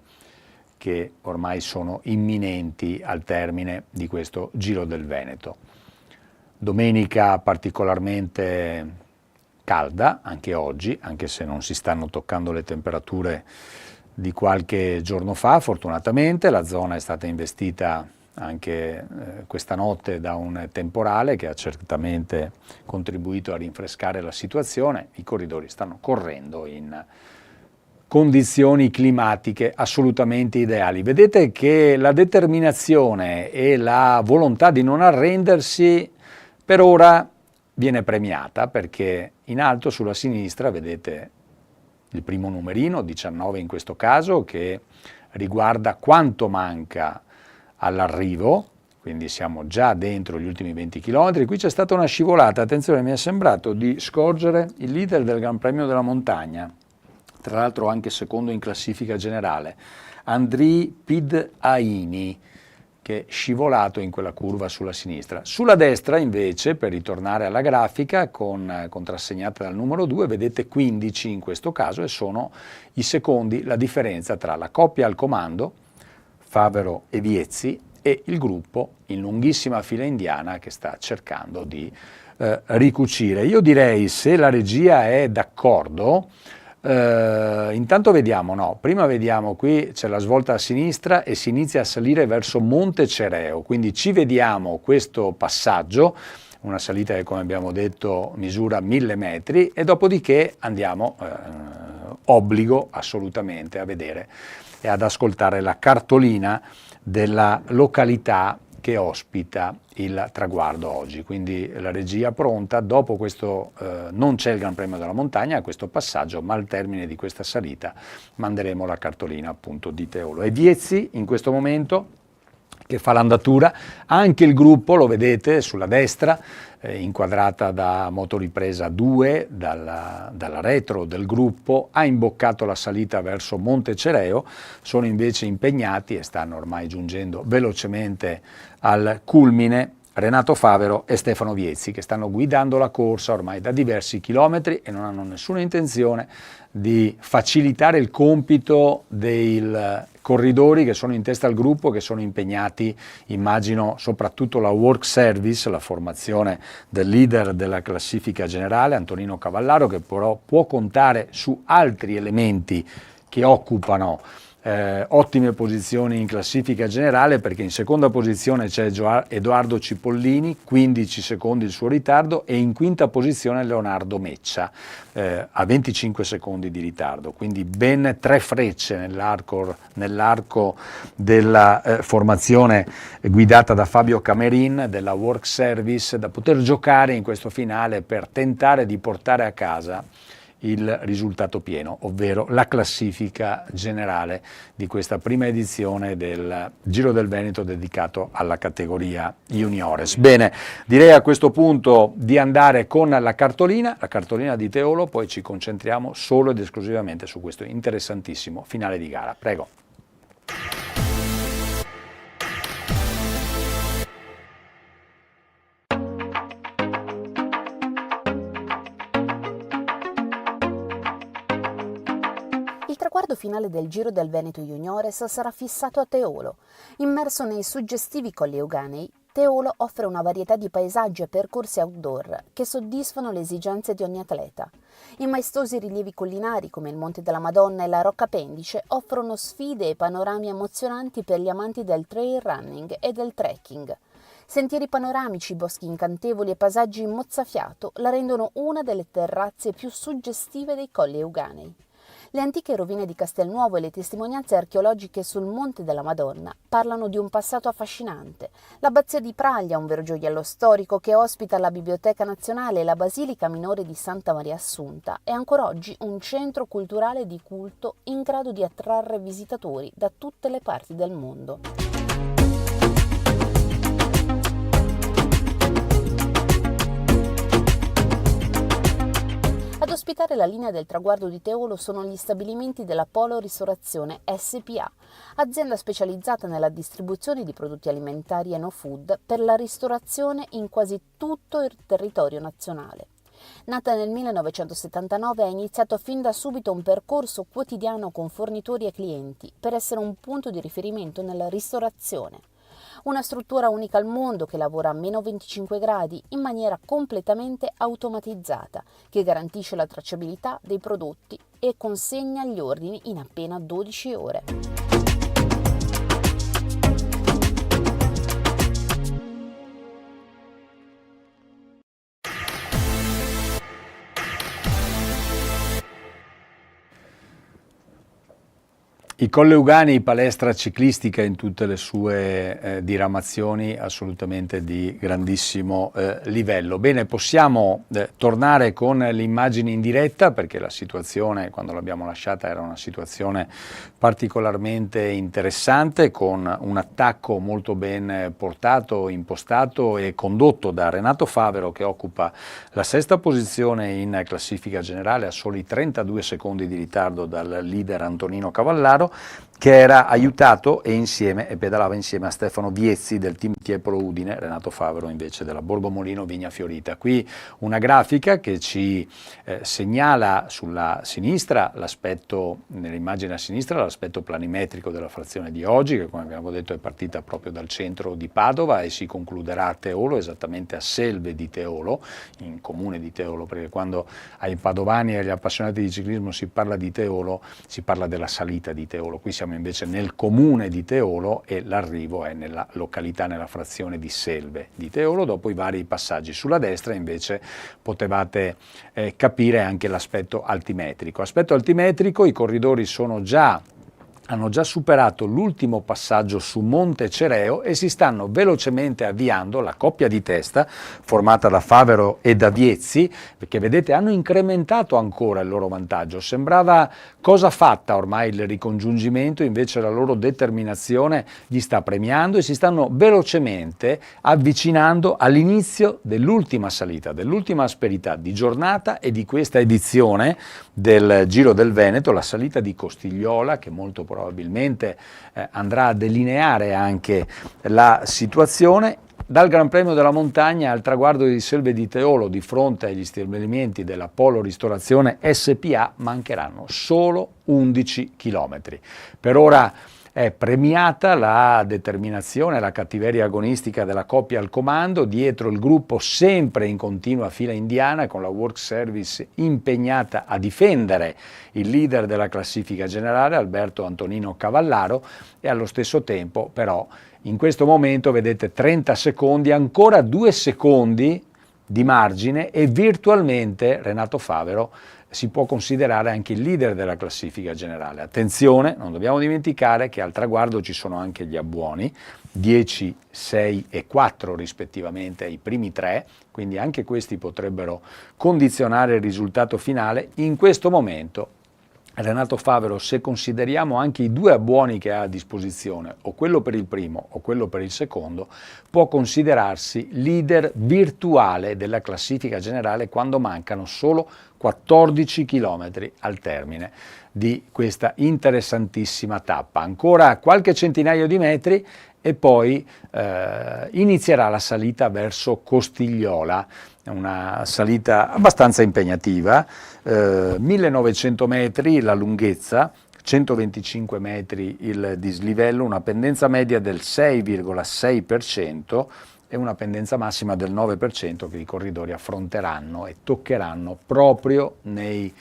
che ormai sono imminenti al termine di questo Giro del Veneto. Domenica particolarmente calda, anche oggi, anche se non si stanno toccando le temperature di qualche giorno fa, fortunatamente. La zona è stata investita anche questa notte da un temporale che ha certamente contribuito a rinfrescare la situazione. I corridori stanno correndo in condizioni climatiche assolutamente ideali. Vedete che la determinazione e la volontà di non arrendersi per ora viene premiata, perché in alto sulla sinistra vedete il primo numerino, 19 in questo caso, che riguarda quanto manca all'arrivo, quindi siamo già dentro gli ultimi 20 km. Qui c'è stata una scivolata, attenzione, mi è sembrato di scorgere il leader del Gran Premio della Montagna, tra l'altro anche secondo in classifica generale, Andrii Pidhaini, che è scivolato in quella curva sulla sinistra. Sulla destra invece, per ritornare alla grafica, contrassegnata dal numero 2, vedete 15 in questo caso, e sono i secondi la differenza tra la coppia al comando, Favero e Viezzi, e il gruppo in lunghissima fila indiana che sta cercando di ricucire. Io direi, se la regia è d'accordo, intanto vediamo, no, prima vediamo, qui c'è la svolta a sinistra e si inizia a salire verso Monte Cereo, quindi ci vediamo questo passaggio, una salita che, come abbiamo detto, misura 1000 metri, e dopodiché andiamo, obbligo assolutamente, a vedere e ad ascoltare la cartolina della località che ospita il traguardo oggi. Quindi la regia pronta, dopo questo non c'è il Gran Premio della Montagna a questo passaggio, ma al termine di questa salita manderemo la cartolina appunto di Teolo. E Viezzi in questo momento che fa l'andatura, anche il gruppo lo vedete sulla destra, inquadrata da motoripresa 2, dalla retro del gruppo, ha imboccato la salita verso Monte Cereo, sono invece impegnati e stanno ormai giungendo velocemente al culmine Renato Favero e Stefano Viezzi, che stanno guidando la corsa ormai da diversi chilometri e non hanno nessuna intenzione di facilitare il compito dei corridori che sono in testa al gruppo, che sono impegnati, immagino, soprattutto la work service, la formazione del leader della classifica generale, Antonino Cavallaro, che però può contare su altri elementi che occupano ottime posizioni in classifica generale, perché in seconda posizione c'è Edoardo Cipollini, 15 secondi il suo ritardo, e in quinta posizione Leonardo Meccia a 25 secondi di ritardo, quindi ben 3 frecce nell'arco della formazione guidata da Fabio Camerin della Work Service, da poter giocare in questo finale per tentare di portare a casa il risultato pieno, ovvero la classifica generale di questa prima edizione del Giro del Veneto dedicato alla categoria Juniores. Bene, direi a questo punto di andare con la cartolina di Teolo, poi ci concentriamo solo ed esclusivamente su questo interessantissimo finale di gara. Prego. Il traguardo finale del Giro del Veneto Juniores sarà fissato a Teolo. Immerso nei suggestivi Colli Euganei, Teolo offre una varietà di paesaggi e percorsi outdoor che soddisfano le esigenze di ogni atleta. I maestosi rilievi collinari come il Monte della Madonna e la Rocca Pendice offrono sfide e panorami emozionanti per gli amanti del trail running e del trekking. Sentieri panoramici, boschi incantevoli e paesaggi in mozzafiato la rendono una delle terrazze più suggestive dei Colli Euganei. Le antiche rovine di Castelnuovo e le testimonianze archeologiche sul Monte della Madonna parlano di un passato affascinante. L'abbazia di Praglia, un vero gioiello storico che ospita la Biblioteca Nazionale e la Basilica Minore di Santa Maria Assunta, è ancora oggi un centro culturale di culto in grado di attrarre visitatori da tutte le parti del mondo. Ad ospitare la linea del traguardo di Teolo sono gli stabilimenti della Polo Ristorazione SpA, azienda specializzata nella distribuzione di prodotti alimentari e no food per la ristorazione in quasi tutto il territorio nazionale. Nata nel 1979, ha iniziato fin da subito un percorso quotidiano con fornitori e clienti per essere un punto di riferimento nella ristorazione. Una struttura unica al mondo che lavora a meno 25 gradi in maniera completamente automatizzata, che garantisce la tracciabilità dei prodotti e consegna gli ordini in appena 12 ore. I Colle Euganei, palestra ciclistica in tutte le sue diramazioni, assolutamente di grandissimo livello. Bene, possiamo tornare con le immagini in diretta, perché la situazione, quando l'abbiamo lasciata, era una situazione particolarmente interessante, con un attacco molto ben portato, impostato e condotto da Renato Favero, che occupa la sesta posizione in classifica generale a soli 32 secondi di ritardo dal leader Antonino Cavallaro, che era aiutato e pedalava insieme a Stefano Viezzi del team Tiepolo Udine, Renato Favero invece della Borgomolino Vigna Fiorita. Qui una grafica che ci segnala sulla sinistra l'aspetto, nell'immagine a sinistra, l'aspetto planimetrico della frazione di oggi, che come abbiamo detto è partita proprio dal centro di Padova e si concluderà a Teolo, esattamente a Selve di Teolo, in comune di Teolo, perché quando ai padovani e agli appassionati di ciclismo si parla di Teolo, si parla della salita di Teolo. Qui siamo invece nel comune di Teolo e l'arrivo è nella località, nella frazione di Selve di Teolo. Dopo i vari passaggi sulla destra invece potevate capire anche l'aspetto altimetrico. Aspetto altimetrico, i corridori hanno già superato l'ultimo passaggio su Monte Cereo e si stanno velocemente avviando la coppia di testa formata da Favero e da Viezzi, perché vedete hanno incrementato ancora il loro vantaggio. Sembrava cosa fatta ormai il ricongiungimento, invece la loro determinazione gli sta premiando e si stanno velocemente avvicinando all'inizio dell'ultima salita, dell'ultima asperità di giornata e di questa edizione del Giro del Veneto, la salita di Costigliola, che molto probabilmente andrà a delineare anche la situazione. Dal Gran Premio della Montagna al traguardo di Selve di Teolo, di fronte agli stabilimenti della Polo Ristorazione SpA, mancheranno solo 11 chilometri. Per ora È premiata la determinazione, la cattiveria agonistica della coppia al comando, dietro il gruppo sempre in continua fila indiana con la Work Service impegnata a difendere il leader della classifica generale Alberto Antonino Cavallaro, e allo stesso tempo però in questo momento vedete 30 secondi, ancora 2 secondi di margine, e virtualmente Renato Favero si può considerare anche il leader della classifica generale. Attenzione, non dobbiamo dimenticare che al traguardo ci sono anche gli abbuoni, 10, 6 e 4 rispettivamente ai primi 3, quindi anche questi potrebbero condizionare il risultato finale. In questo momento Renato Favero, se consideriamo anche i 2 abbuoni che ha a disposizione, o quello per il primo o quello per il secondo, può considerarsi leader virtuale della classifica generale quando mancano solo 14 chilometri al termine di questa interessantissima tappa. Ancora qualche centinaio di metri e poi inizierà la salita verso Costigliola, una salita abbastanza impegnativa, 1900 metri la lunghezza, 125 metri il dislivello, una pendenza media del 6,6% e una pendenza massima del 9% che i corridori affronteranno e toccheranno proprio nelle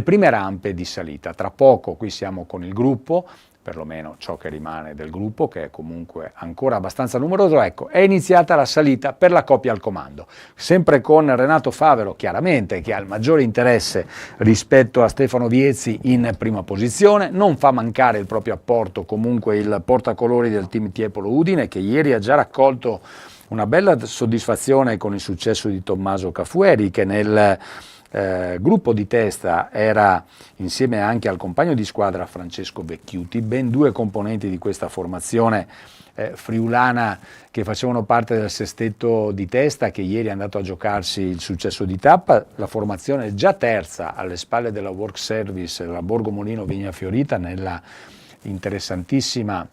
prime rampe di salita. Tra poco qui siamo con il gruppo, perlomeno ciò che rimane del gruppo, che è comunque ancora abbastanza numeroso. Ecco, è iniziata la salita per la coppia al comando, sempre con Renato Favero chiaramente che ha il maggiore interesse rispetto a Stefano Viezzi in prima posizione. Non fa mancare il proprio apporto comunque il portacolori del team Tiepolo Udine, che ieri ha già raccolto una bella soddisfazione con il successo di Tommaso Cafueri, che nel gruppo di testa era insieme anche al compagno di squadra Francesco Vecchiuti, ben 2 componenti di questa formazione friulana che facevano parte del sestetto di testa che ieri è andato a giocarsi il successo di tappa. La formazione già terza alle spalle della Work Service della Borgo Molino Vigna Fiorita nella interessantissima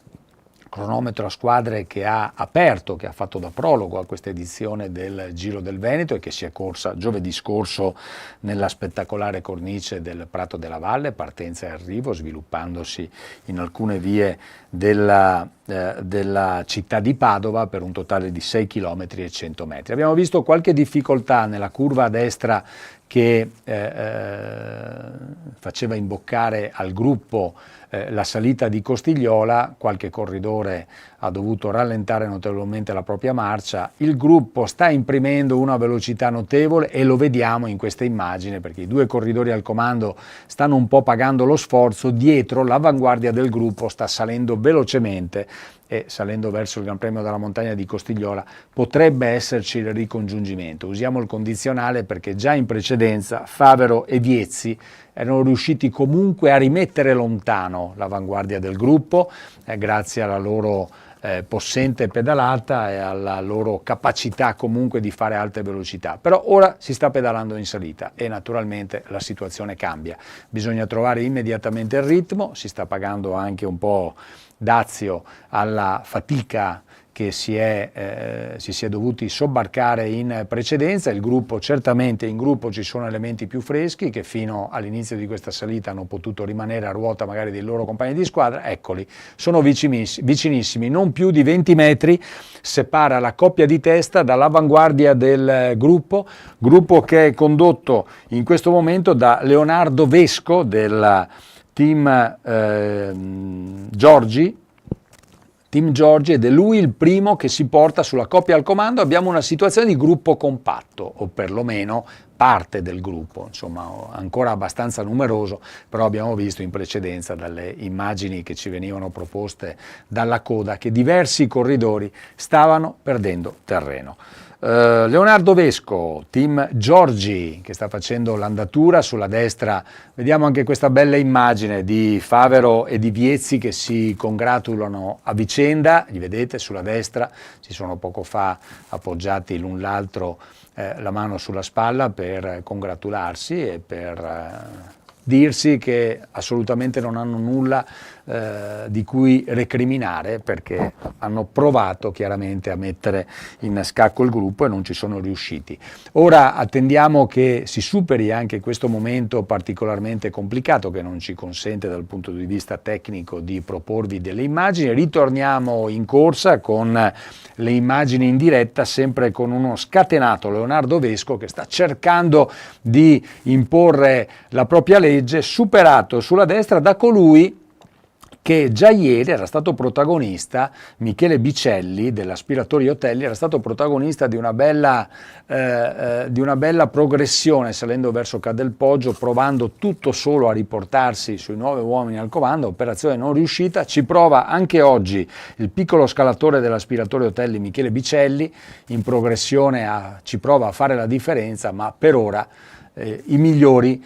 cronometro a squadre che ha aperto, che ha fatto da prologo a questa edizione del Giro del Veneto e che si è corsa giovedì scorso nella spettacolare cornice del Prato della Valle, partenza e arrivo, sviluppandosi in alcune vie della città di Padova per un totale di 6 km e 100 metri. Abbiamo visto qualche difficoltà nella curva a destra che faceva imboccare al gruppo la salita di Costigliola, qualche corridore ha dovuto rallentare notevolmente la propria marcia, il gruppo sta imprimendo una velocità notevole e lo vediamo in questa immagine perché i 2 corridori al comando stanno un po' pagando lo sforzo, dietro l'avanguardia del gruppo sta salendo velocemente e salendo verso il Gran Premio della Montagna di Costigliola potrebbe esserci il ricongiungimento. Usiamo il condizionale perché già in precedenza Favero e Viezzi erano riusciti comunque a rimettere lontano l'avanguardia del gruppo grazie alla loro possente pedalata e alla loro capacità comunque di fare alte velocità. Però ora si sta pedalando in salita e naturalmente la situazione cambia. Bisogna trovare immediatamente il ritmo, si sta pagando anche un po' dazio alla fatica che si è dovuti sobbarcare in precedenza. Il gruppo, certamente in gruppo ci sono elementi più freschi che fino all'inizio di questa salita hanno potuto rimanere a ruota magari dei loro compagni di squadra, eccoli, sono vicinissimi, non più di 20 metri separa la coppia di testa dall'avanguardia del gruppo che è condotto in questo momento da Leonardo Vesco del team Giorgi, ed è lui il primo che si porta sulla coppia al comando. Abbiamo una situazione di gruppo compatto, o perlomeno parte del gruppo, insomma ancora abbastanza numeroso, però abbiamo visto in precedenza dalle immagini che ci venivano proposte dalla coda che diversi corridori stavano perdendo terreno. Leonardo Vesco, team Giorgi, che sta facendo l'andatura sulla destra. Vediamo anche questa bella immagine di Favero e di Viezzi che si congratulano a vicenda. Li vedete sulla destra, si sono poco fa appoggiati l'un l'altro la mano sulla spalla per congratularsi e per dirsi che assolutamente non hanno nulla di cui recriminare, perché hanno provato chiaramente a mettere in scacco il gruppo e non ci sono riusciti. Ora attendiamo che si superi anche questo momento particolarmente complicato che non ci consente dal punto di vista tecnico di proporvi delle immagini. Ritorniamo in corsa con le immagini in diretta, sempre con uno scatenato Leonardo Vesco che sta cercando di imporre la propria legge, superato sulla destra da colui che già ieri era stato protagonista, Michele Bicelli dell'Aspiratori Otelli, era stato protagonista di una bella progressione salendo verso Cadelpoggio, provando tutto solo a riportarsi sui 9 uomini al comando, operazione non riuscita. Ci prova anche oggi il piccolo scalatore dell'Aspiratori Otelli, Michele Bicelli, in progressione ci prova a fare la differenza, ma per ora i migliori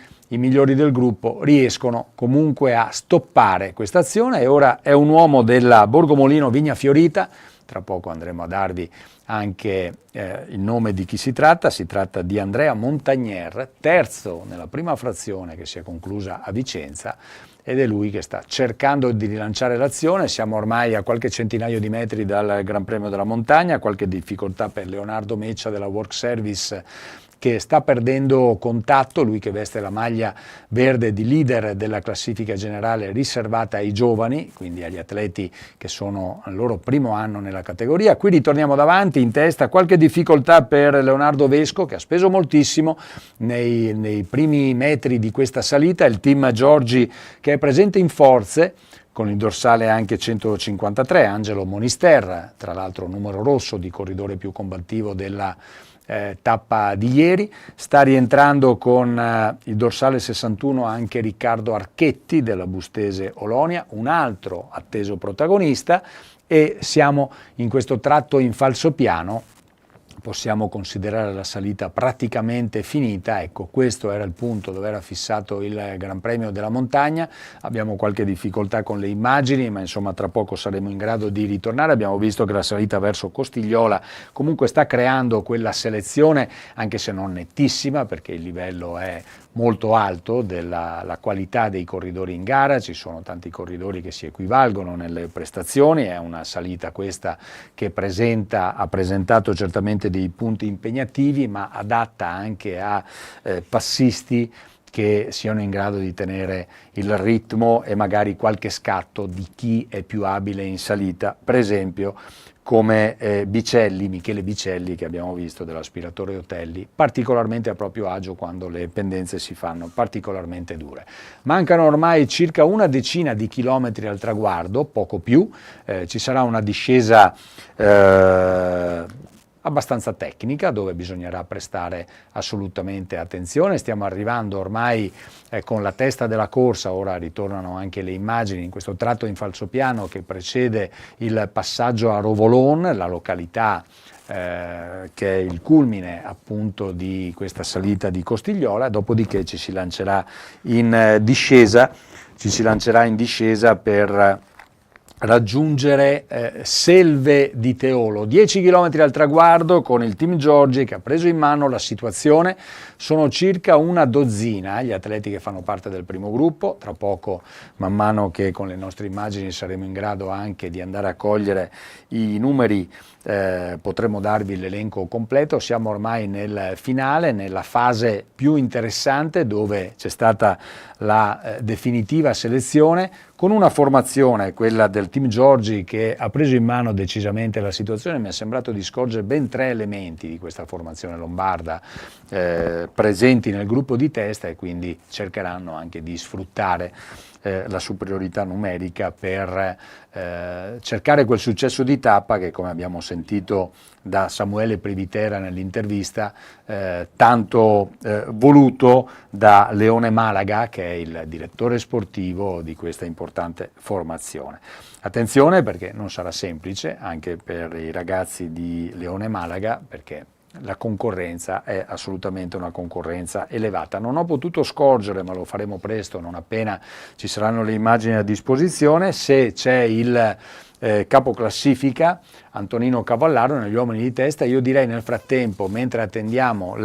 del gruppo riescono comunque a stoppare questa azione, e ora è un uomo della Borgomolino Vigna Fiorita. Tra poco andremo a darvi anche il nome di chi si tratta di Andrea Montagnier, terzo nella prima frazione che si è conclusa a Vicenza, ed è lui che sta cercando di rilanciare l'azione. Siamo ormai a qualche centinaio di metri dal Gran Premio della Montagna, qualche difficoltà per Leonardo Meccia della Work Service, che sta perdendo contatto, lui che veste la maglia verde di leader della classifica generale riservata ai giovani, quindi agli atleti che sono al loro primo anno nella categoria. Qui ritorniamo davanti, in testa qualche difficoltà per Leonardo Vesco, che ha speso moltissimo nei primi metri di questa salita. Il team Giorgi che è presente in forze, con il dorsale anche 153, Angelo Monister, tra l'altro numero rosso di corridore più combattivo della tappa di ieri. Sta rientrando con il dorsale 61 anche Riccardo Archetti della Bustese Olonia, un altro atteso protagonista, e siamo in questo tratto in falsopiano. Possiamo considerare la salita praticamente finita. Ecco, questo era il punto dove era fissato il Gran Premio della Montagna. Abbiamo qualche difficoltà con le immagini, ma insomma tra poco saremo in grado di ritornare. Abbiamo visto che la salita verso Costigliola comunque sta creando quella selezione, anche se non nettissima, perché il livello è molto alto della qualità dei corridori in gara. Ci sono tanti corridori che si equivalgono nelle prestazioni. È una salita questa che ha presentato certamente dei punti impegnativi, ma adatta anche a passisti che siano in grado di tenere il ritmo e magari qualche scatto di chi è più abile in salita, per esempio come Michele Bicelli, che abbiamo visto dell'Aspiratore Otelli, particolarmente a proprio agio quando le pendenze si fanno particolarmente dure. Mancano ormai circa una decina di chilometri al traguardo, poco più. Ci sarà una discesa abbastanza tecnica, dove bisognerà prestare assolutamente attenzione. Stiamo arrivando ormai con la testa della corsa, ora ritornano anche le immagini in questo tratto in falsopiano che precede il passaggio a Rovolon, la località che è il culmine appunto di questa salita di Costigliola. Dopodiché ci si lancerà in discesa per raggiungere Selve di Teolo, 10 km al traguardo, con il team Giorgi che ha preso in mano la situazione. Sono circa una dozzina gli atleti che fanno parte del primo gruppo. Tra poco, man mano che con le nostre immagini saremo in grado anche di andare a cogliere i numeri, potremo darvi l'elenco completo. Siamo ormai nel finale, nella fase più interessante, dove c'è stata la definitiva selezione, con una formazione, quella del team Giorgi, che ha preso in mano decisamente la situazione. Mi è sembrato di scorgere ben 3 elementi di questa formazione lombarda presenti nel gruppo di testa, e quindi cercheranno anche di sfruttare la superiorità numerica per cercare quel successo di tappa che, come abbiamo sentito da Samuele Privitera nell'intervista, tanto voluto da Leone Malaga, che è il direttore sportivo di questa importante formazione. Attenzione, perché non sarà semplice anche per i ragazzi di Leone Malaga, perché la concorrenza è assolutamente una concorrenza elevata. Non ho potuto scorgere, ma lo faremo presto, non appena ci saranno le immagini a disposizione, se c'è il capoclassifica Antonino Cavallaro negli uomini di testa. Io direi nel frattempo, mentre attendiamo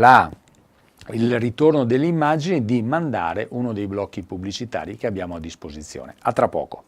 il ritorno delle immagini, di mandare uno dei blocchi pubblicitari che abbiamo a disposizione. A tra poco.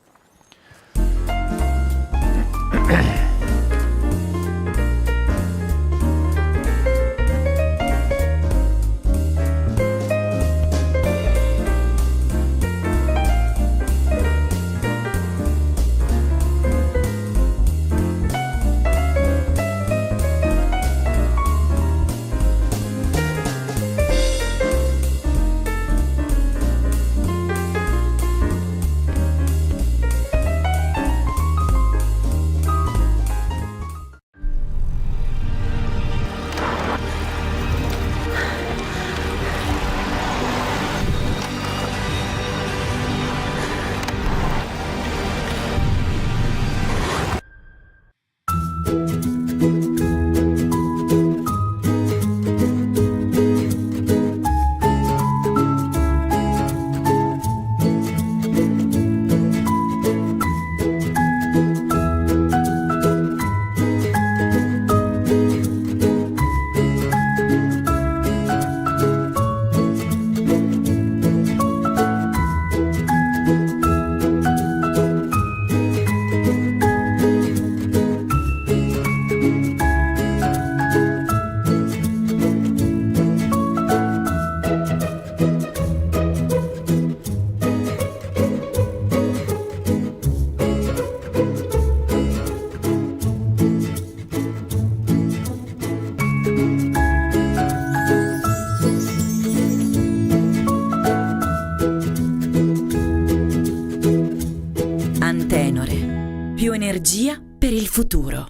Antenore, più energia per il futuro.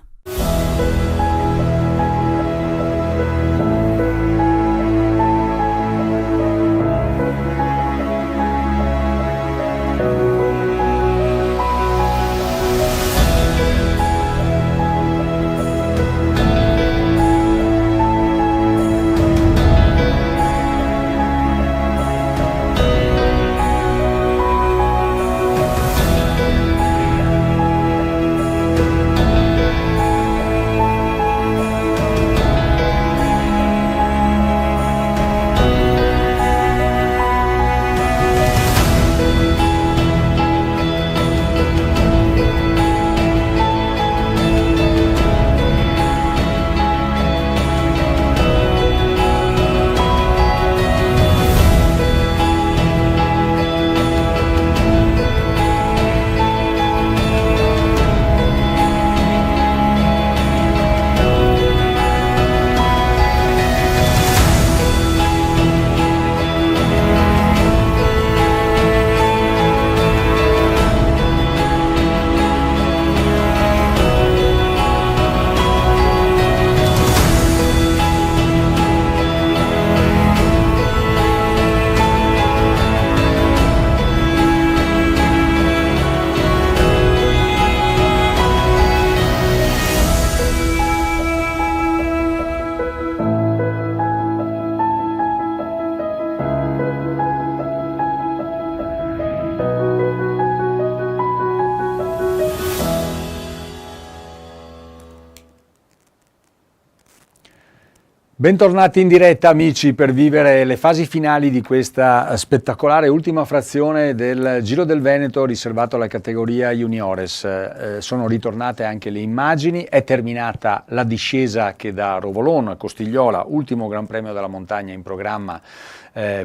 Bentornati in diretta amici per vivere le fasi finali di questa spettacolare ultima frazione del Giro del Veneto riservato alla categoria Juniores. Sono ritornate anche le immagini, è terminata la discesa che da Rovolon a Costigliola, ultimo Gran Premio della montagna in programma,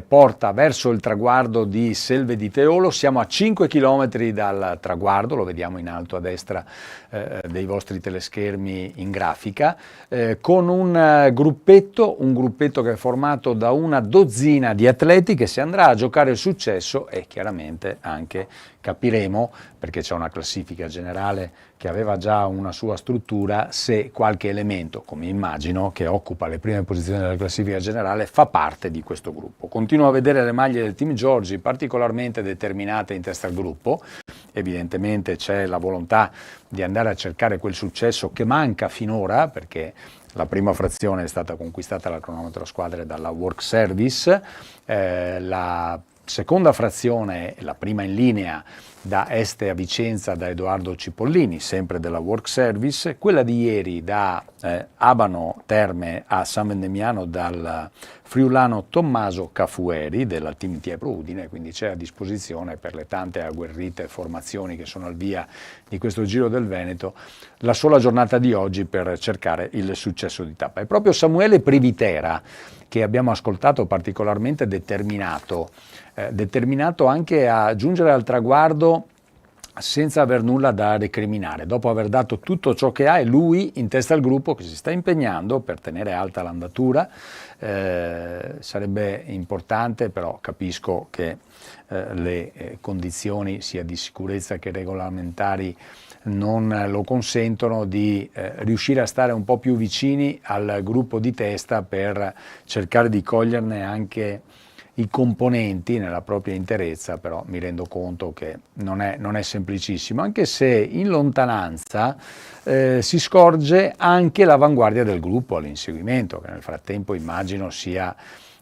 porta verso il traguardo di Selve di Teolo. Siamo a 5 km dal traguardo, lo vediamo in alto a destra dei vostri teleschermi in grafica, con un gruppetto che è formato da una dozzina di atleti che si andrà a giocare il successo e chiaramente anche capiremo, perché c'è una classifica generale che aveva già una sua struttura, se qualche elemento, come immagino, che occupa le prime posizioni della classifica generale fa parte di questo gruppo. Continuo a vedere le maglie del Team Giorgi particolarmente determinate in testa al gruppo. Evidentemente c'è la volontà di andare a cercare quel successo che manca finora, perché la prima frazione è stata conquistata dal cronometro a squadre dalla Work Service, la seconda frazione, la prima in linea da Este a Vicenza da Edoardo Cipollini, sempre della Work Service, quella di ieri da Abano Terme a San Vendemiano dal friulano Tommaso Cafueri della Team Tiepro Udine, quindi c'è a disposizione per le tante agguerrite formazioni che sono al via di questo Giro del Veneto la sola giornata di oggi per cercare il successo di tappa. È proprio Samuele Privitera che abbiamo ascoltato particolarmente determinato anche a giungere al traguardo senza aver nulla da recriminare, dopo aver dato tutto ciò che ha, è lui in testa al gruppo che si sta impegnando per tenere alta l'andatura. Sarebbe importante, però capisco che le condizioni sia di sicurezza che regolamentari non lo consentono, di riuscire a stare un po' più vicini al gruppo di testa per cercare di coglierne anche i componenti nella propria interezza, però mi rendo conto che non è semplicissimo, anche se in lontananza si scorge anche l'avanguardia del gruppo all'inseguimento, che nel frattempo immagino sia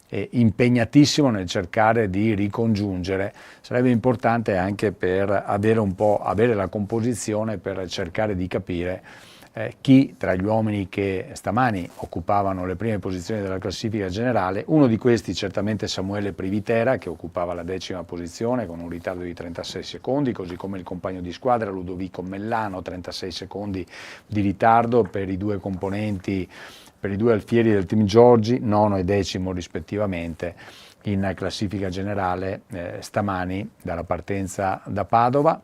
impegnatissimo nel cercare di ricongiungere. Sarebbe importante anche per avere la composizione per cercare di capire chi tra gli uomini che stamani occupavano le prime posizioni della classifica generale, uno di questi certamente Samuele Privitera, che occupava la 10ª posizione con un ritardo di 36 secondi, così come il compagno di squadra Ludovico Mellano, 36 secondi di ritardo per i due componenti, per i due alfieri del Team Giorgi, 9° e 10° rispettivamente in classifica generale stamani dalla partenza da Padova.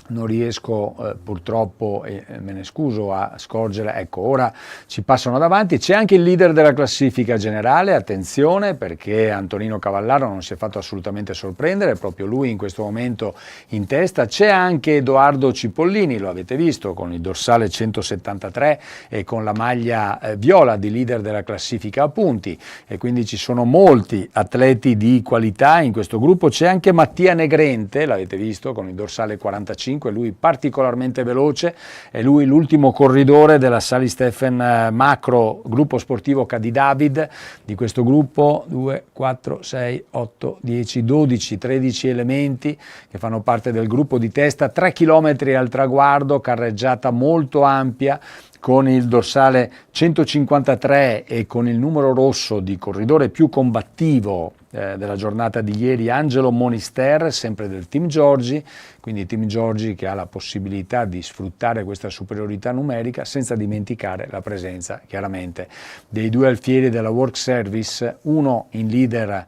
non riesco purtroppo, e me ne scuso, a scorgere. Ecco, ora ci passano davanti. C'è anche il leader della classifica generale, attenzione, perché Antonino Cavallaro non si è fatto assolutamente sorprendere, è proprio lui in questo momento in testa. C'è anche Edoardo Cipollini, lo avete visto, con il dorsale 173 e con la maglia viola di leader della classifica a punti, e quindi ci sono molti atleti di qualità in questo gruppo. C'è anche Mattia Negrente, l'avete visto, con il dorsale 45, lui particolarmente veloce, è lui l'ultimo corridore della Sally Steffen Macro, gruppo sportivo Cadi David. Di questo gruppo 2, 4, 6, 8, 10, 12, 13 elementi che fanno parte del gruppo di testa, 3 chilometri al traguardo, carreggiata molto ampia, con il dorsale 153 e con il numero rosso di corridore più combattivo della giornata di ieri, Angelo Monister, sempre del Team Giorgi, quindi Team Giorgi che ha la possibilità di sfruttare questa superiorità numerica, senza dimenticare la presenza chiaramente dei due alfieri della Work Service, uno in leader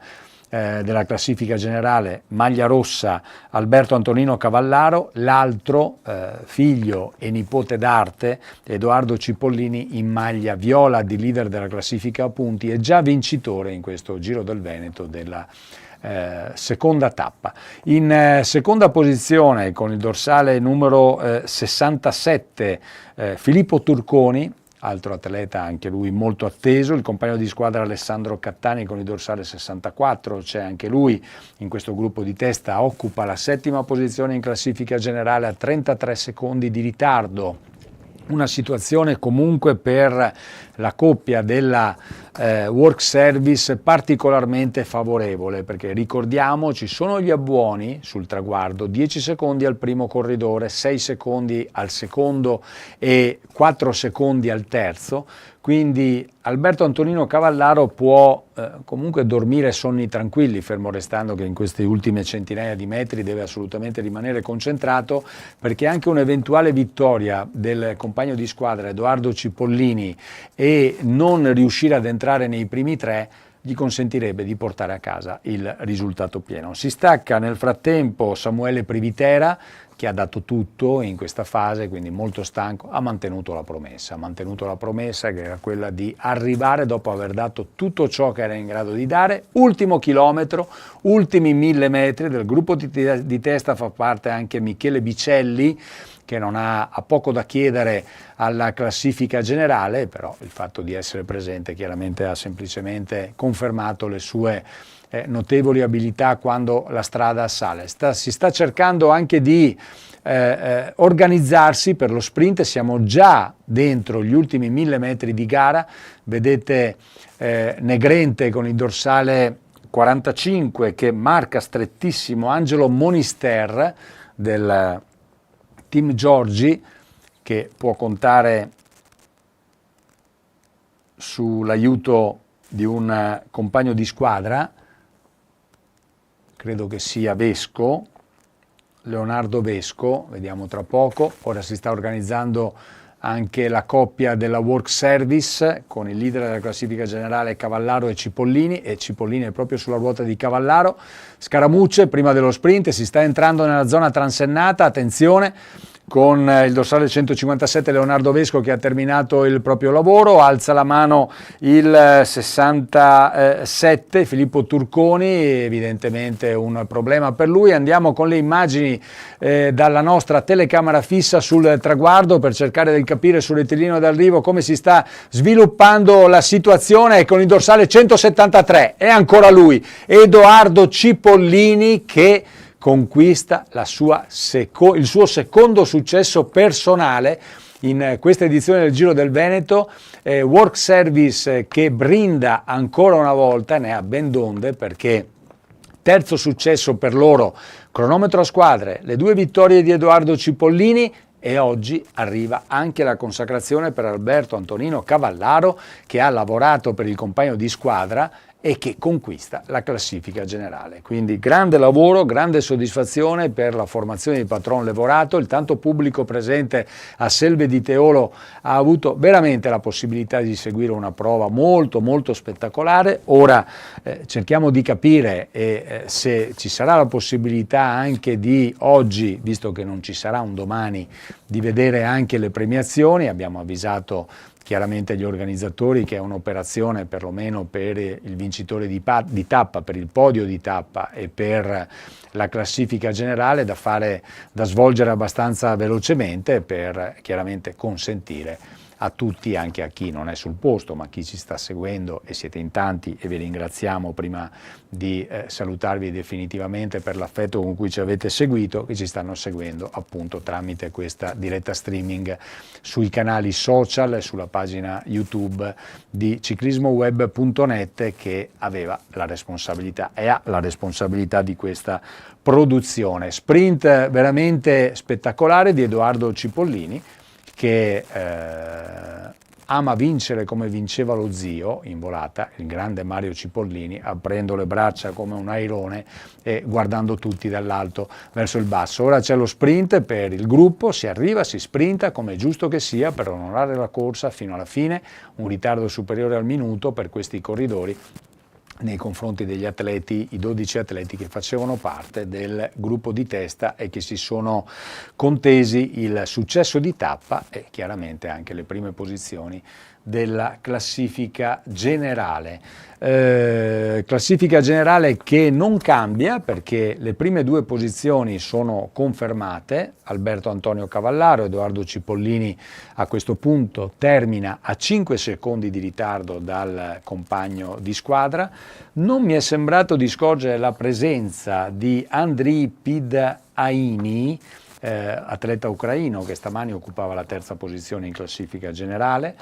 della classifica generale, maglia rossa, Alberto Antonino Cavallaro, l'altro figlio e nipote d'arte, Edoardo Cipollini, in maglia viola di leader della classifica a punti, e già vincitore in questo Giro del Veneto della seconda tappa. In seconda posizione, con il dorsale numero 67, Filippo Turconi, altro atleta anche lui molto atteso, il compagno di squadra Alessandro Cattani con il dorsale 64, c'è anche lui in questo gruppo di testa, occupa la settima posizione in classifica generale a 33 secondi di ritardo. Una situazione comunque per la coppia della Work Service particolarmente favorevole, perché ricordiamo ci sono gli abbuoni sul traguardo, 10 secondi al primo corridore, 6 secondi al secondo e 4 secondi al terzo, quindi Alberto Antonino Cavallaro può comunque dormire sonni tranquilli, fermo restando che in queste ultime centinaia di metri deve assolutamente rimanere concentrato, perché anche un'eventuale vittoria del compagno di squadra Edoardo Cipollini e non riuscire ad entrare nei primi tre gli consentirebbe di portare a casa il risultato pieno. Si stacca nel frattempo Samuele Privitera, che ha dato tutto in questa fase, quindi molto stanco, ha mantenuto la promessa che era quella di arrivare dopo aver dato tutto ciò che era in grado di dare. Ultimo chilometro, ultimi 1000 metri, del gruppo di testa fa parte anche Michele Bicelli, che non ha poco da chiedere alla classifica generale, però il fatto di essere presente chiaramente ha semplicemente confermato le sue notevoli abilità quando la strada sale. Si sta cercando anche di organizzarsi per lo sprint, siamo già dentro gli ultimi 1000 metri di gara, vedete Negrente con il dorsale 45 che marca strettissimo Angelo Monister del Team Giorgi, che può contare sull'aiuto di un compagno di squadra, credo che sia Vesco, Leonardo Vesco, vediamo tra poco. Ora si sta organizzando anche la coppia della Work Service con il leader della classifica generale Cavallaro e Cipollini è proprio sulla ruota di Cavallaro. Scaramucce prima dello sprint, si sta entrando nella zona transennata, attenzione, con il dorsale 157 Leonardo Vesco che ha terminato il proprio lavoro, alza la mano il 67 Filippo Turconi, evidentemente un problema per lui. Andiamo con le immagini dalla nostra telecamera fissa sul traguardo per cercare di capire sul rettilineo d'arrivo come si sta sviluppando la situazione, con il dorsale 173 è ancora lui, Edoardo Cipollini, che conquista il suo secondo successo personale in questa edizione del Giro del Veneto. Work Service che brinda ancora una volta, ne ha ben donde, perché terzo successo per loro, cronometro a squadre, le 2 vittorie di Edoardo Cipollini, e oggi arriva anche la consacrazione per Alberto Antonino Cavallaro, che ha lavorato per il compagno di squadra e che conquista la classifica generale. Quindi grande lavoro, grande soddisfazione per la formazione di Patron Levorato, il tanto pubblico presente a Selve di Teolo ha avuto veramente la possibilità di seguire una prova molto molto spettacolare. Ora cerchiamo di capire se ci sarà la possibilità anche di oggi, visto che non ci sarà un domani, di vedere anche le premiazioni. Abbiamo avvisato chiaramente gli organizzatori che è un'operazione perlomeno per il vincitore di tappa, per il podio di tappa e per la classifica generale da svolgere abbastanza velocemente per chiaramente consentire a tutti, anche a chi non è sul posto, ma chi ci sta seguendo, e siete in tanti e vi ringraziamo prima di salutarvi definitivamente per l'affetto con cui ci avete seguito, che ci stanno seguendo appunto tramite questa diretta streaming sui canali social e sulla pagina YouTube di ciclismoweb.net, che aveva la responsabilità e ha la responsabilità di questa produzione. Sprint veramente spettacolare di Edoardo Cipollini, che ama vincere come vinceva lo zio in volata, il grande Mario Cipollini, aprendo le braccia come un airone e guardando tutti dall'alto verso il basso. Ora c'è lo sprint per il gruppo, si arriva, si sprinta come è giusto che sia per onorare la corsa fino alla fine, un ritardo superiore al minuto per questi corridori nei confronti degli atleti, i 12 atleti che facevano parte del gruppo di testa e che si sono contesi il successo di tappa e chiaramente anche le prime posizioni della classifica generale. Classifica generale che non cambia perché le prime due posizioni sono confermate. Alberto Antonio Cavallaro, Edoardo Cipollini a questo punto termina a 5 secondi di ritardo dal compagno di squadra. Non mi è sembrato di scorgere la presenza di Andriy Pidaini, atleta ucraino che stamani occupava la terza posizione in classifica generale.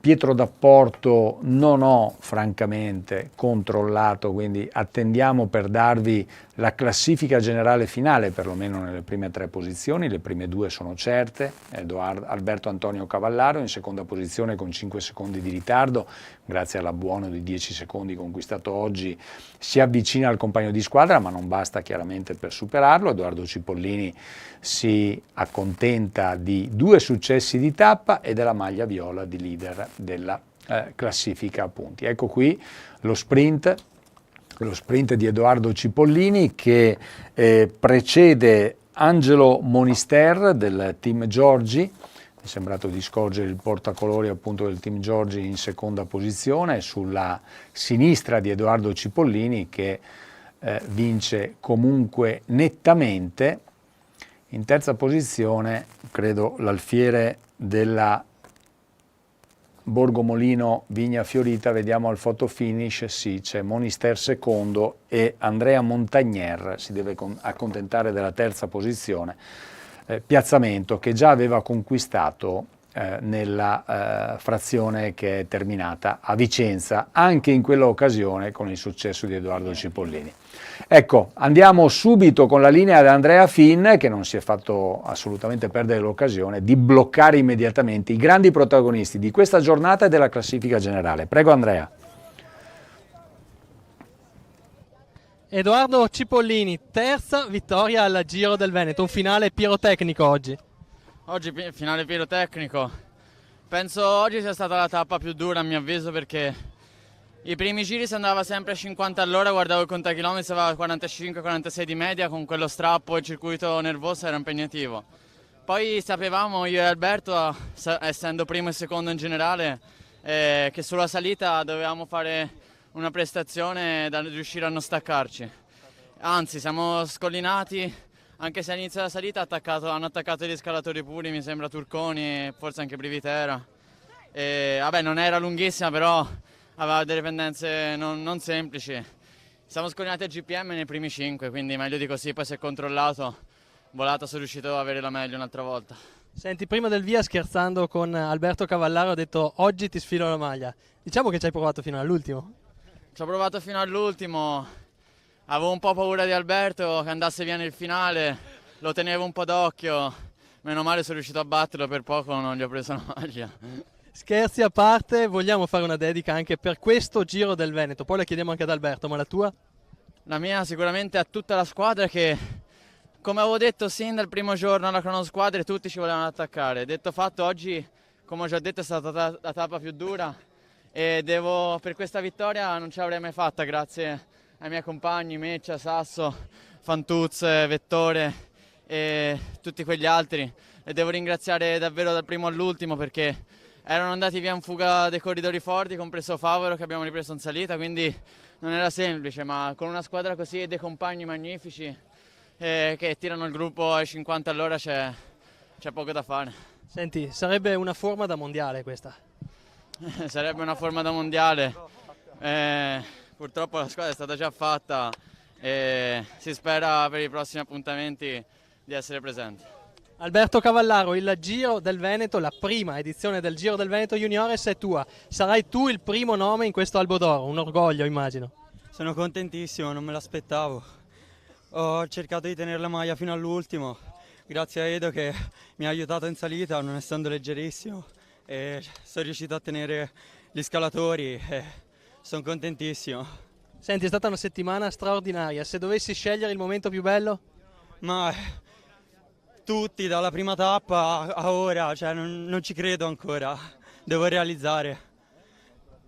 Pietro D'Apporto non ho francamente controllato, quindi attendiamo per darvi la classifica generale finale, perlomeno nelle prime 3 posizioni. Le prime 2 sono certe. Alberto Antonio Cavallaro in seconda posizione con 5 secondi di ritardo, grazie all'abbuono di 10 secondi conquistato oggi si avvicina al compagno di squadra, ma non basta chiaramente per superarlo. Edoardo Cipollini si accontenta di 2 successi di tappa e della maglia viola di leader della classifica a punti. Ecco qui lo sprint di Edoardo Cipollini che precede Angelo Monister del team Giorgi. Mi è sembrato di scorgere il portacolori appunto del team Giorgi in seconda posizione, sulla sinistra di Edoardo Cipollini che vince comunque nettamente. In terza posizione credo l'alfiere della Borgomolino Vigna Fiorita, vediamo al photo finish, sì, c'è Monister secondo e Andrea Montagnier si deve accontentare della terza posizione, piazzamento che già aveva conquistato nella frazione che è terminata a Vicenza, anche in quella occasione con il successo di Edoardo Cipollini. Ecco, andiamo subito con la linea di Andrea Finn, che non si è fatto assolutamente perdere l'occasione di bloccare immediatamente i grandi protagonisti di questa giornata e della classifica generale. Prego Andrea. Edoardo Cipollini, terza vittoria al Giro del Veneto, un finale pirotecnico oggi. Oggi finale pirotecnico. Penso oggi sia stata la tappa più dura a mio avviso, perché i primi giri si andava sempre a 50 all'ora, guardavo il contachilometri, stava a 45-46 di media, con quello strappo e il circuito nervoso era impegnativo. Poi sapevamo io e Alberto, essendo primo e secondo in generale, che sulla salita dovevamo fare una prestazione da riuscire a non staccarci. Anzi, siamo scollinati, anche se all'inizio della salita hanno attaccato gli scalatori puri, mi sembra Turconi e forse anche Privitera. Vabbè, non era lunghissima, però aveva delle pendenze non semplici. Siamo scollinati a GPM nei primi 5, quindi meglio di così. Poi si è controllato, volata, sono riuscito ad avere la meglio un'altra volta. Senti, prima del via, scherzando con Alberto Cavallaro, ho detto oggi ti sfilo la maglia. Diciamo che ci hai provato fino all'ultimo. Ci ho provato fino all'ultimo, avevo un po' paura di Alberto che andasse via nel finale, lo tenevo un po' d'occhio, meno male sono riuscito a batterlo, per poco non gli ho preso la maglia. Scherzi a parte, vogliamo fare una dedica anche per questo Giro del Veneto, poi la chiediamo anche ad Alberto, ma la tua? La mia sicuramente a tutta la squadra che, come avevo detto sin dal primo giorno alla cronosquadra, tutti ci volevano attaccare. Detto fatto, oggi, come ho già detto, è stata la tappa più dura e per questa vittoria non ce l'avrei mai fatta grazie ai miei compagni, Meccia, Sasso, Fantuz, Vettore e tutti quegli altri. E devo ringraziare davvero dal primo all'ultimo perché erano andati via in fuga dei corridori forti, compreso Favaro che abbiamo ripreso in salita, quindi non era semplice, ma con una squadra così e dei compagni magnifici che tirano il gruppo ai 50 all'ora c'è poco da fare. Senti, sarebbe una forma da mondiale questa? Sarebbe una forma da mondiale, purtroppo la squadra è stata già fatta e si spera per i prossimi appuntamenti di essere presenti. Alberto Cavallaro, il Giro del Veneto, la prima edizione del Giro del Veneto Juniores è tua. Sarai tu il primo nome in questo albo d'oro, un orgoglio immagino. Sono contentissimo, non me l'aspettavo. Ho cercato di tenere la maglia fino all'ultimo, grazie a Edo che mi ha aiutato in salita non essendo leggerissimo e sono riuscito a tenere gli scalatori e sono contentissimo. Senti, è stata una settimana straordinaria, se dovessi scegliere il momento più bello? Ma tutti, dalla prima tappa a ora, cioè non ci credo ancora, devo realizzare.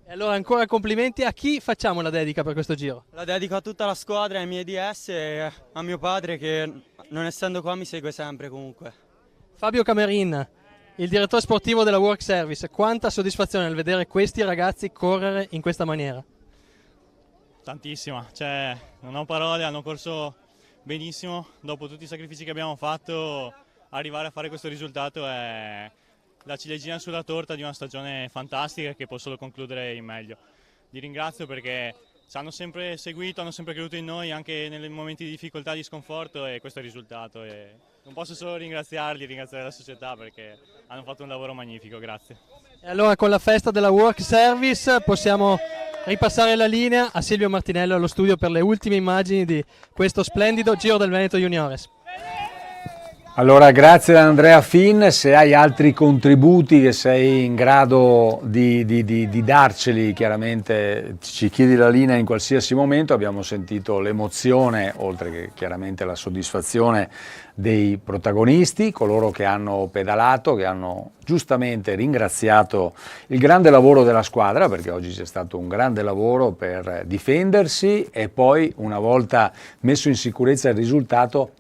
E allora ancora complimenti, a chi facciamo la dedica per questo giro? La dedico a tutta la squadra, ai miei DS e a mio padre che non essendo qua mi segue sempre comunque. Fabio Camerin, il direttore sportivo della Work Service, quanta soddisfazione nel vedere questi ragazzi correre in questa maniera? Tantissima, cioè non ho parole, hanno corso benissimo, dopo tutti i sacrifici che abbiamo fatto, arrivare a fare questo risultato è la ciliegina sulla torta di una stagione fantastica che può solo concludere in meglio. Li ringrazio perché ci hanno sempre seguito, hanno sempre creduto in noi anche nei momenti di difficoltà, di sconforto e questo è il risultato. E non posso solo ringraziarli, ringraziare la società perché hanno fatto un lavoro magnifico, grazie. E allora con la festa della Work Service possiamo ripassare la linea a Silvio Martinello allo studio per le ultime immagini di questo splendido Giro del Veneto Juniores. Allora, grazie ad Andrea Finn, se hai altri contributi che sei in grado di darceli, chiaramente ci chiedi la linea in qualsiasi momento. Abbiamo sentito l'emozione, oltre che chiaramente la soddisfazione dei protagonisti, coloro che hanno pedalato, che hanno giustamente ringraziato il grande lavoro della squadra, perché oggi c'è stato un grande lavoro per difendersi e poi, una volta messo in sicurezza il risultato,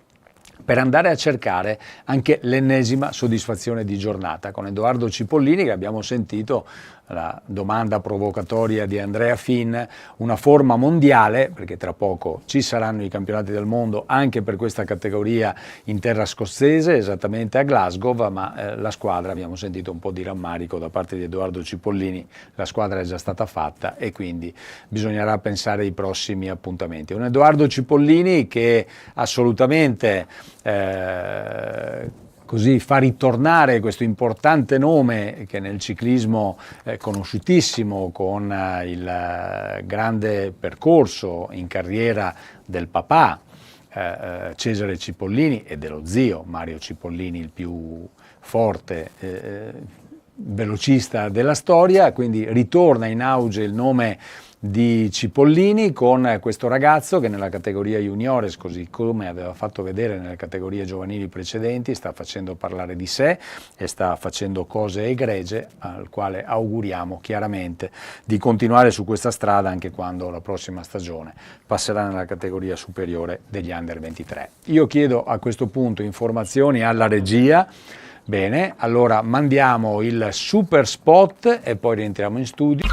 per andare a cercare anche l'ennesima soddisfazione di giornata. Con Edoardo Cipollini, che abbiamo sentito la domanda provocatoria di Andrea Finn, una forma mondiale, perché tra poco ci saranno i campionati del mondo anche per questa categoria in terra scozzese, esattamente a Glasgow, ma la squadra, abbiamo sentito un po' di rammarico da parte di Edoardo Cipollini, la squadra è già stata fatta e quindi bisognerà pensare ai prossimi appuntamenti. Un Edoardo Cipollini che assolutamente così fa ritornare questo importante nome che nel ciclismo è conosciutissimo, con il grande percorso in carriera del papà Cesare Cipollini e dello zio Mario Cipollini, il più forte velocista della storia, quindi ritorna in auge il nome di Cipollini con questo ragazzo che nella categoria juniores, così come aveva fatto vedere nelle categorie giovanili precedenti, sta facendo parlare di sé e sta facendo cose egregie, al quale auguriamo chiaramente di continuare su questa strada anche quando la prossima stagione passerà nella categoria superiore degli Under 23. Io chiedo a questo punto informazioni alla regia. Bene, allora mandiamo il super spot e poi rientriamo in studio.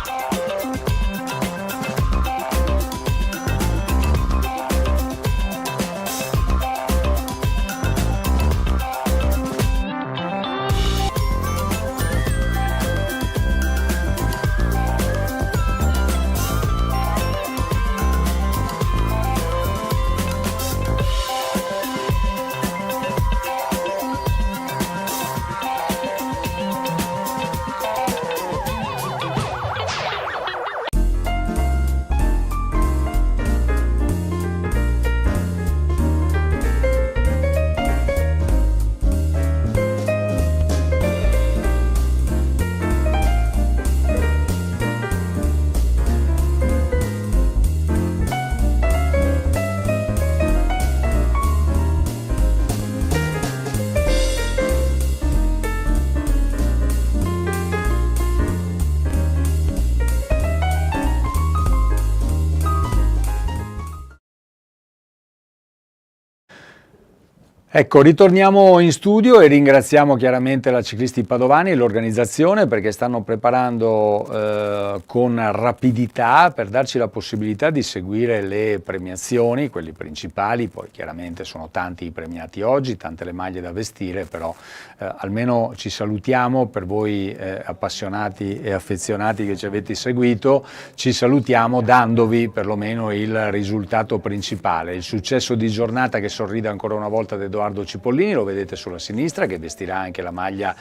Ecco, ritorniamo in studio e ringraziamo chiaramente la Ciclisti Padovani e l'organizzazione perché stanno preparando con rapidità per darci la possibilità di seguire le premiazioni, quelli principali, poi chiaramente sono tanti i premiati oggi, tante le maglie da vestire, però almeno ci salutiamo per voi appassionati e affezionati che ci avete seguito, ci salutiamo dandovi perlomeno il risultato principale, il successo di giornata che sorride ancora una volta ad Edoardo Cipollini, lo vedete sulla sinistra che vestirà anche la maglia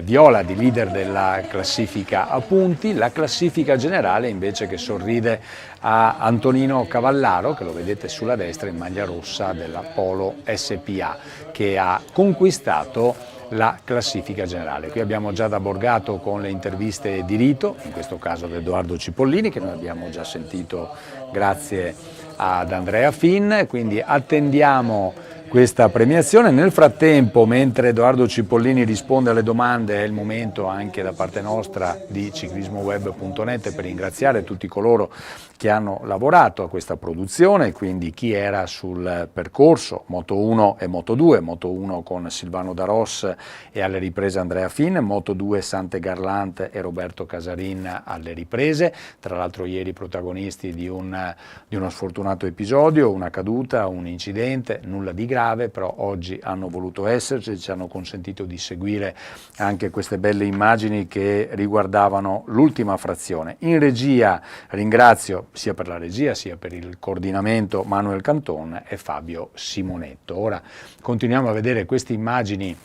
viola di leader della classifica a punti, la classifica generale invece che sorride a Antonino Cavallaro, che lo vedete sulla destra in maglia rossa della Polo SPA, che ha conquistato la classifica generale. Qui abbiamo Giada Borgato con le interviste di rito, in questo caso ad Edoardo Cipollini, che noi abbiamo già sentito grazie ad Andrea Finn, quindi attendiamo questa premiazione. Nel frattempo, mentre Edoardo Cipollini risponde alle domande, è il momento anche da parte nostra di ciclismoweb.net per ringraziare tutti coloro che hanno lavorato a questa produzione, quindi chi era sul percorso Moto 1 e Moto 2, Moto 1 con Silvano Daros e alle riprese Andrea Finn, Moto 2 Sante Garlant e Roberto Casarin alle riprese, tra l'altro ieri protagonisti di uno sfortunato episodio, una caduta, un incidente, nulla di grave, però oggi hanno voluto esserci, ci hanno consentito di seguire anche queste belle immagini che riguardavano l'ultima frazione. In regia ringrazio sia per la regia sia per il coordinamento Manuel Canton e Fabio Simonetto. Ora continuiamo a vedere queste immagini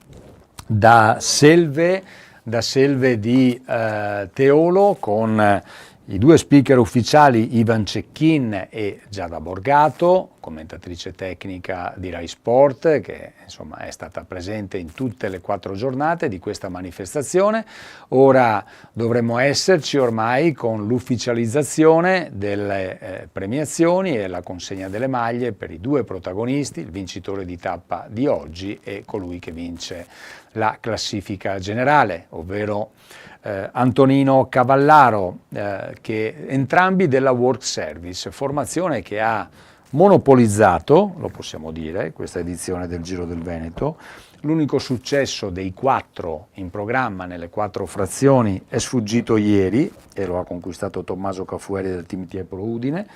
da selve di Teolo con i due speaker ufficiali Ivan Cecchin e Giada Borgato, commentatrice tecnica di Rai Sport, che insomma è stata presente in tutte le 4 giornate di questa manifestazione. Ora dovremmo esserci ormai con l'ufficializzazione delle premiazioni e la consegna delle maglie per i 2 protagonisti, il vincitore di tappa di oggi e colui che vince la classifica generale, ovvero Antonino Cavallaro, che entrambi della Work Service, formazione che ha monopolizzato, lo possiamo dire, questa edizione del Giro del Veneto. L'unico successo dei 4 in programma nelle 4 frazioni è sfuggito ieri e lo ha conquistato Tommaso Cafueri del team Tiepolo Udine.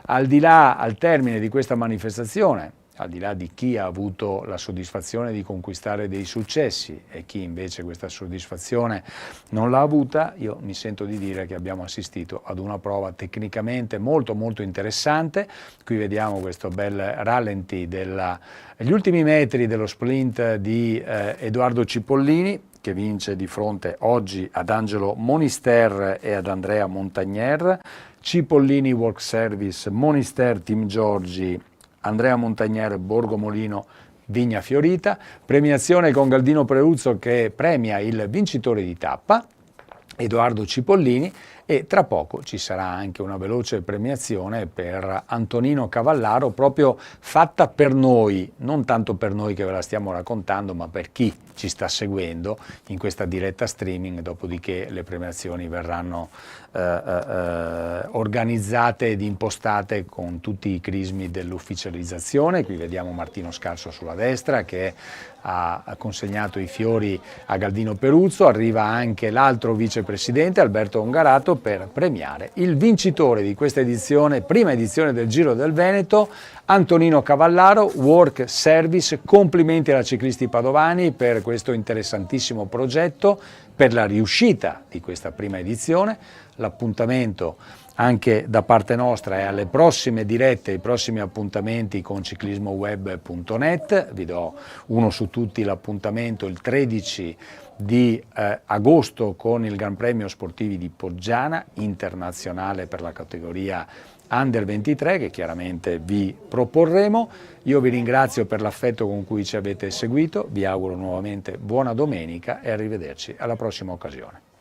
Al di là, al termine di questa manifestazione, al di là di chi ha avuto la soddisfazione di conquistare dei successi e chi invece questa soddisfazione non l'ha avuta, io mi sento di dire che abbiamo assistito ad una prova tecnicamente molto molto interessante. Qui vediamo questo bel rallenti degli ultimi metri dello sprint di Edoardo Cipollini, che vince di fronte oggi ad Angelo Monister e ad Andrea Montagnier. Cipollini Work Service, Monister Team Giorgi, Andrea Montagnier, Borgo Molino, Vigna Fiorita, premiazione con Galdino Peruzzo che premia il vincitore di tappa, Edoardo Cipollini, e tra poco ci sarà anche una veloce premiazione per Antonino Cavallaro, proprio fatta per noi, non tanto per noi che ve la stiamo raccontando, ma per chi ci sta seguendo in questa diretta streaming, dopodiché le premiazioni verranno organizzate ed impostate con tutti i crismi dell'ufficializzazione. Qui vediamo Martino Scarso sulla destra che ha consegnato i fiori a Galdino Peruzzo, arriva anche l'altro vicepresidente Alberto Ongarato per premiare il vincitore di questa edizione, prima edizione del Giro del Veneto, Antonino Cavallaro, Work Service. Complimenti alla Ciclisti Padovani per questo interessantissimo progetto, per la riuscita di questa prima edizione. L'appuntamento anche da parte nostra è alle prossime dirette, ai prossimi appuntamenti con ciclismoweb.net. Vi do uno su tutti l'appuntamento il 13 di agosto con il Gran Premio Sportivi di Poggiana, internazionale per la categoria Under 23, che chiaramente vi proporremo. Io vi ringrazio per l'affetto con cui ci avete seguito, vi auguro nuovamente buona domenica e arrivederci alla prossima occasione.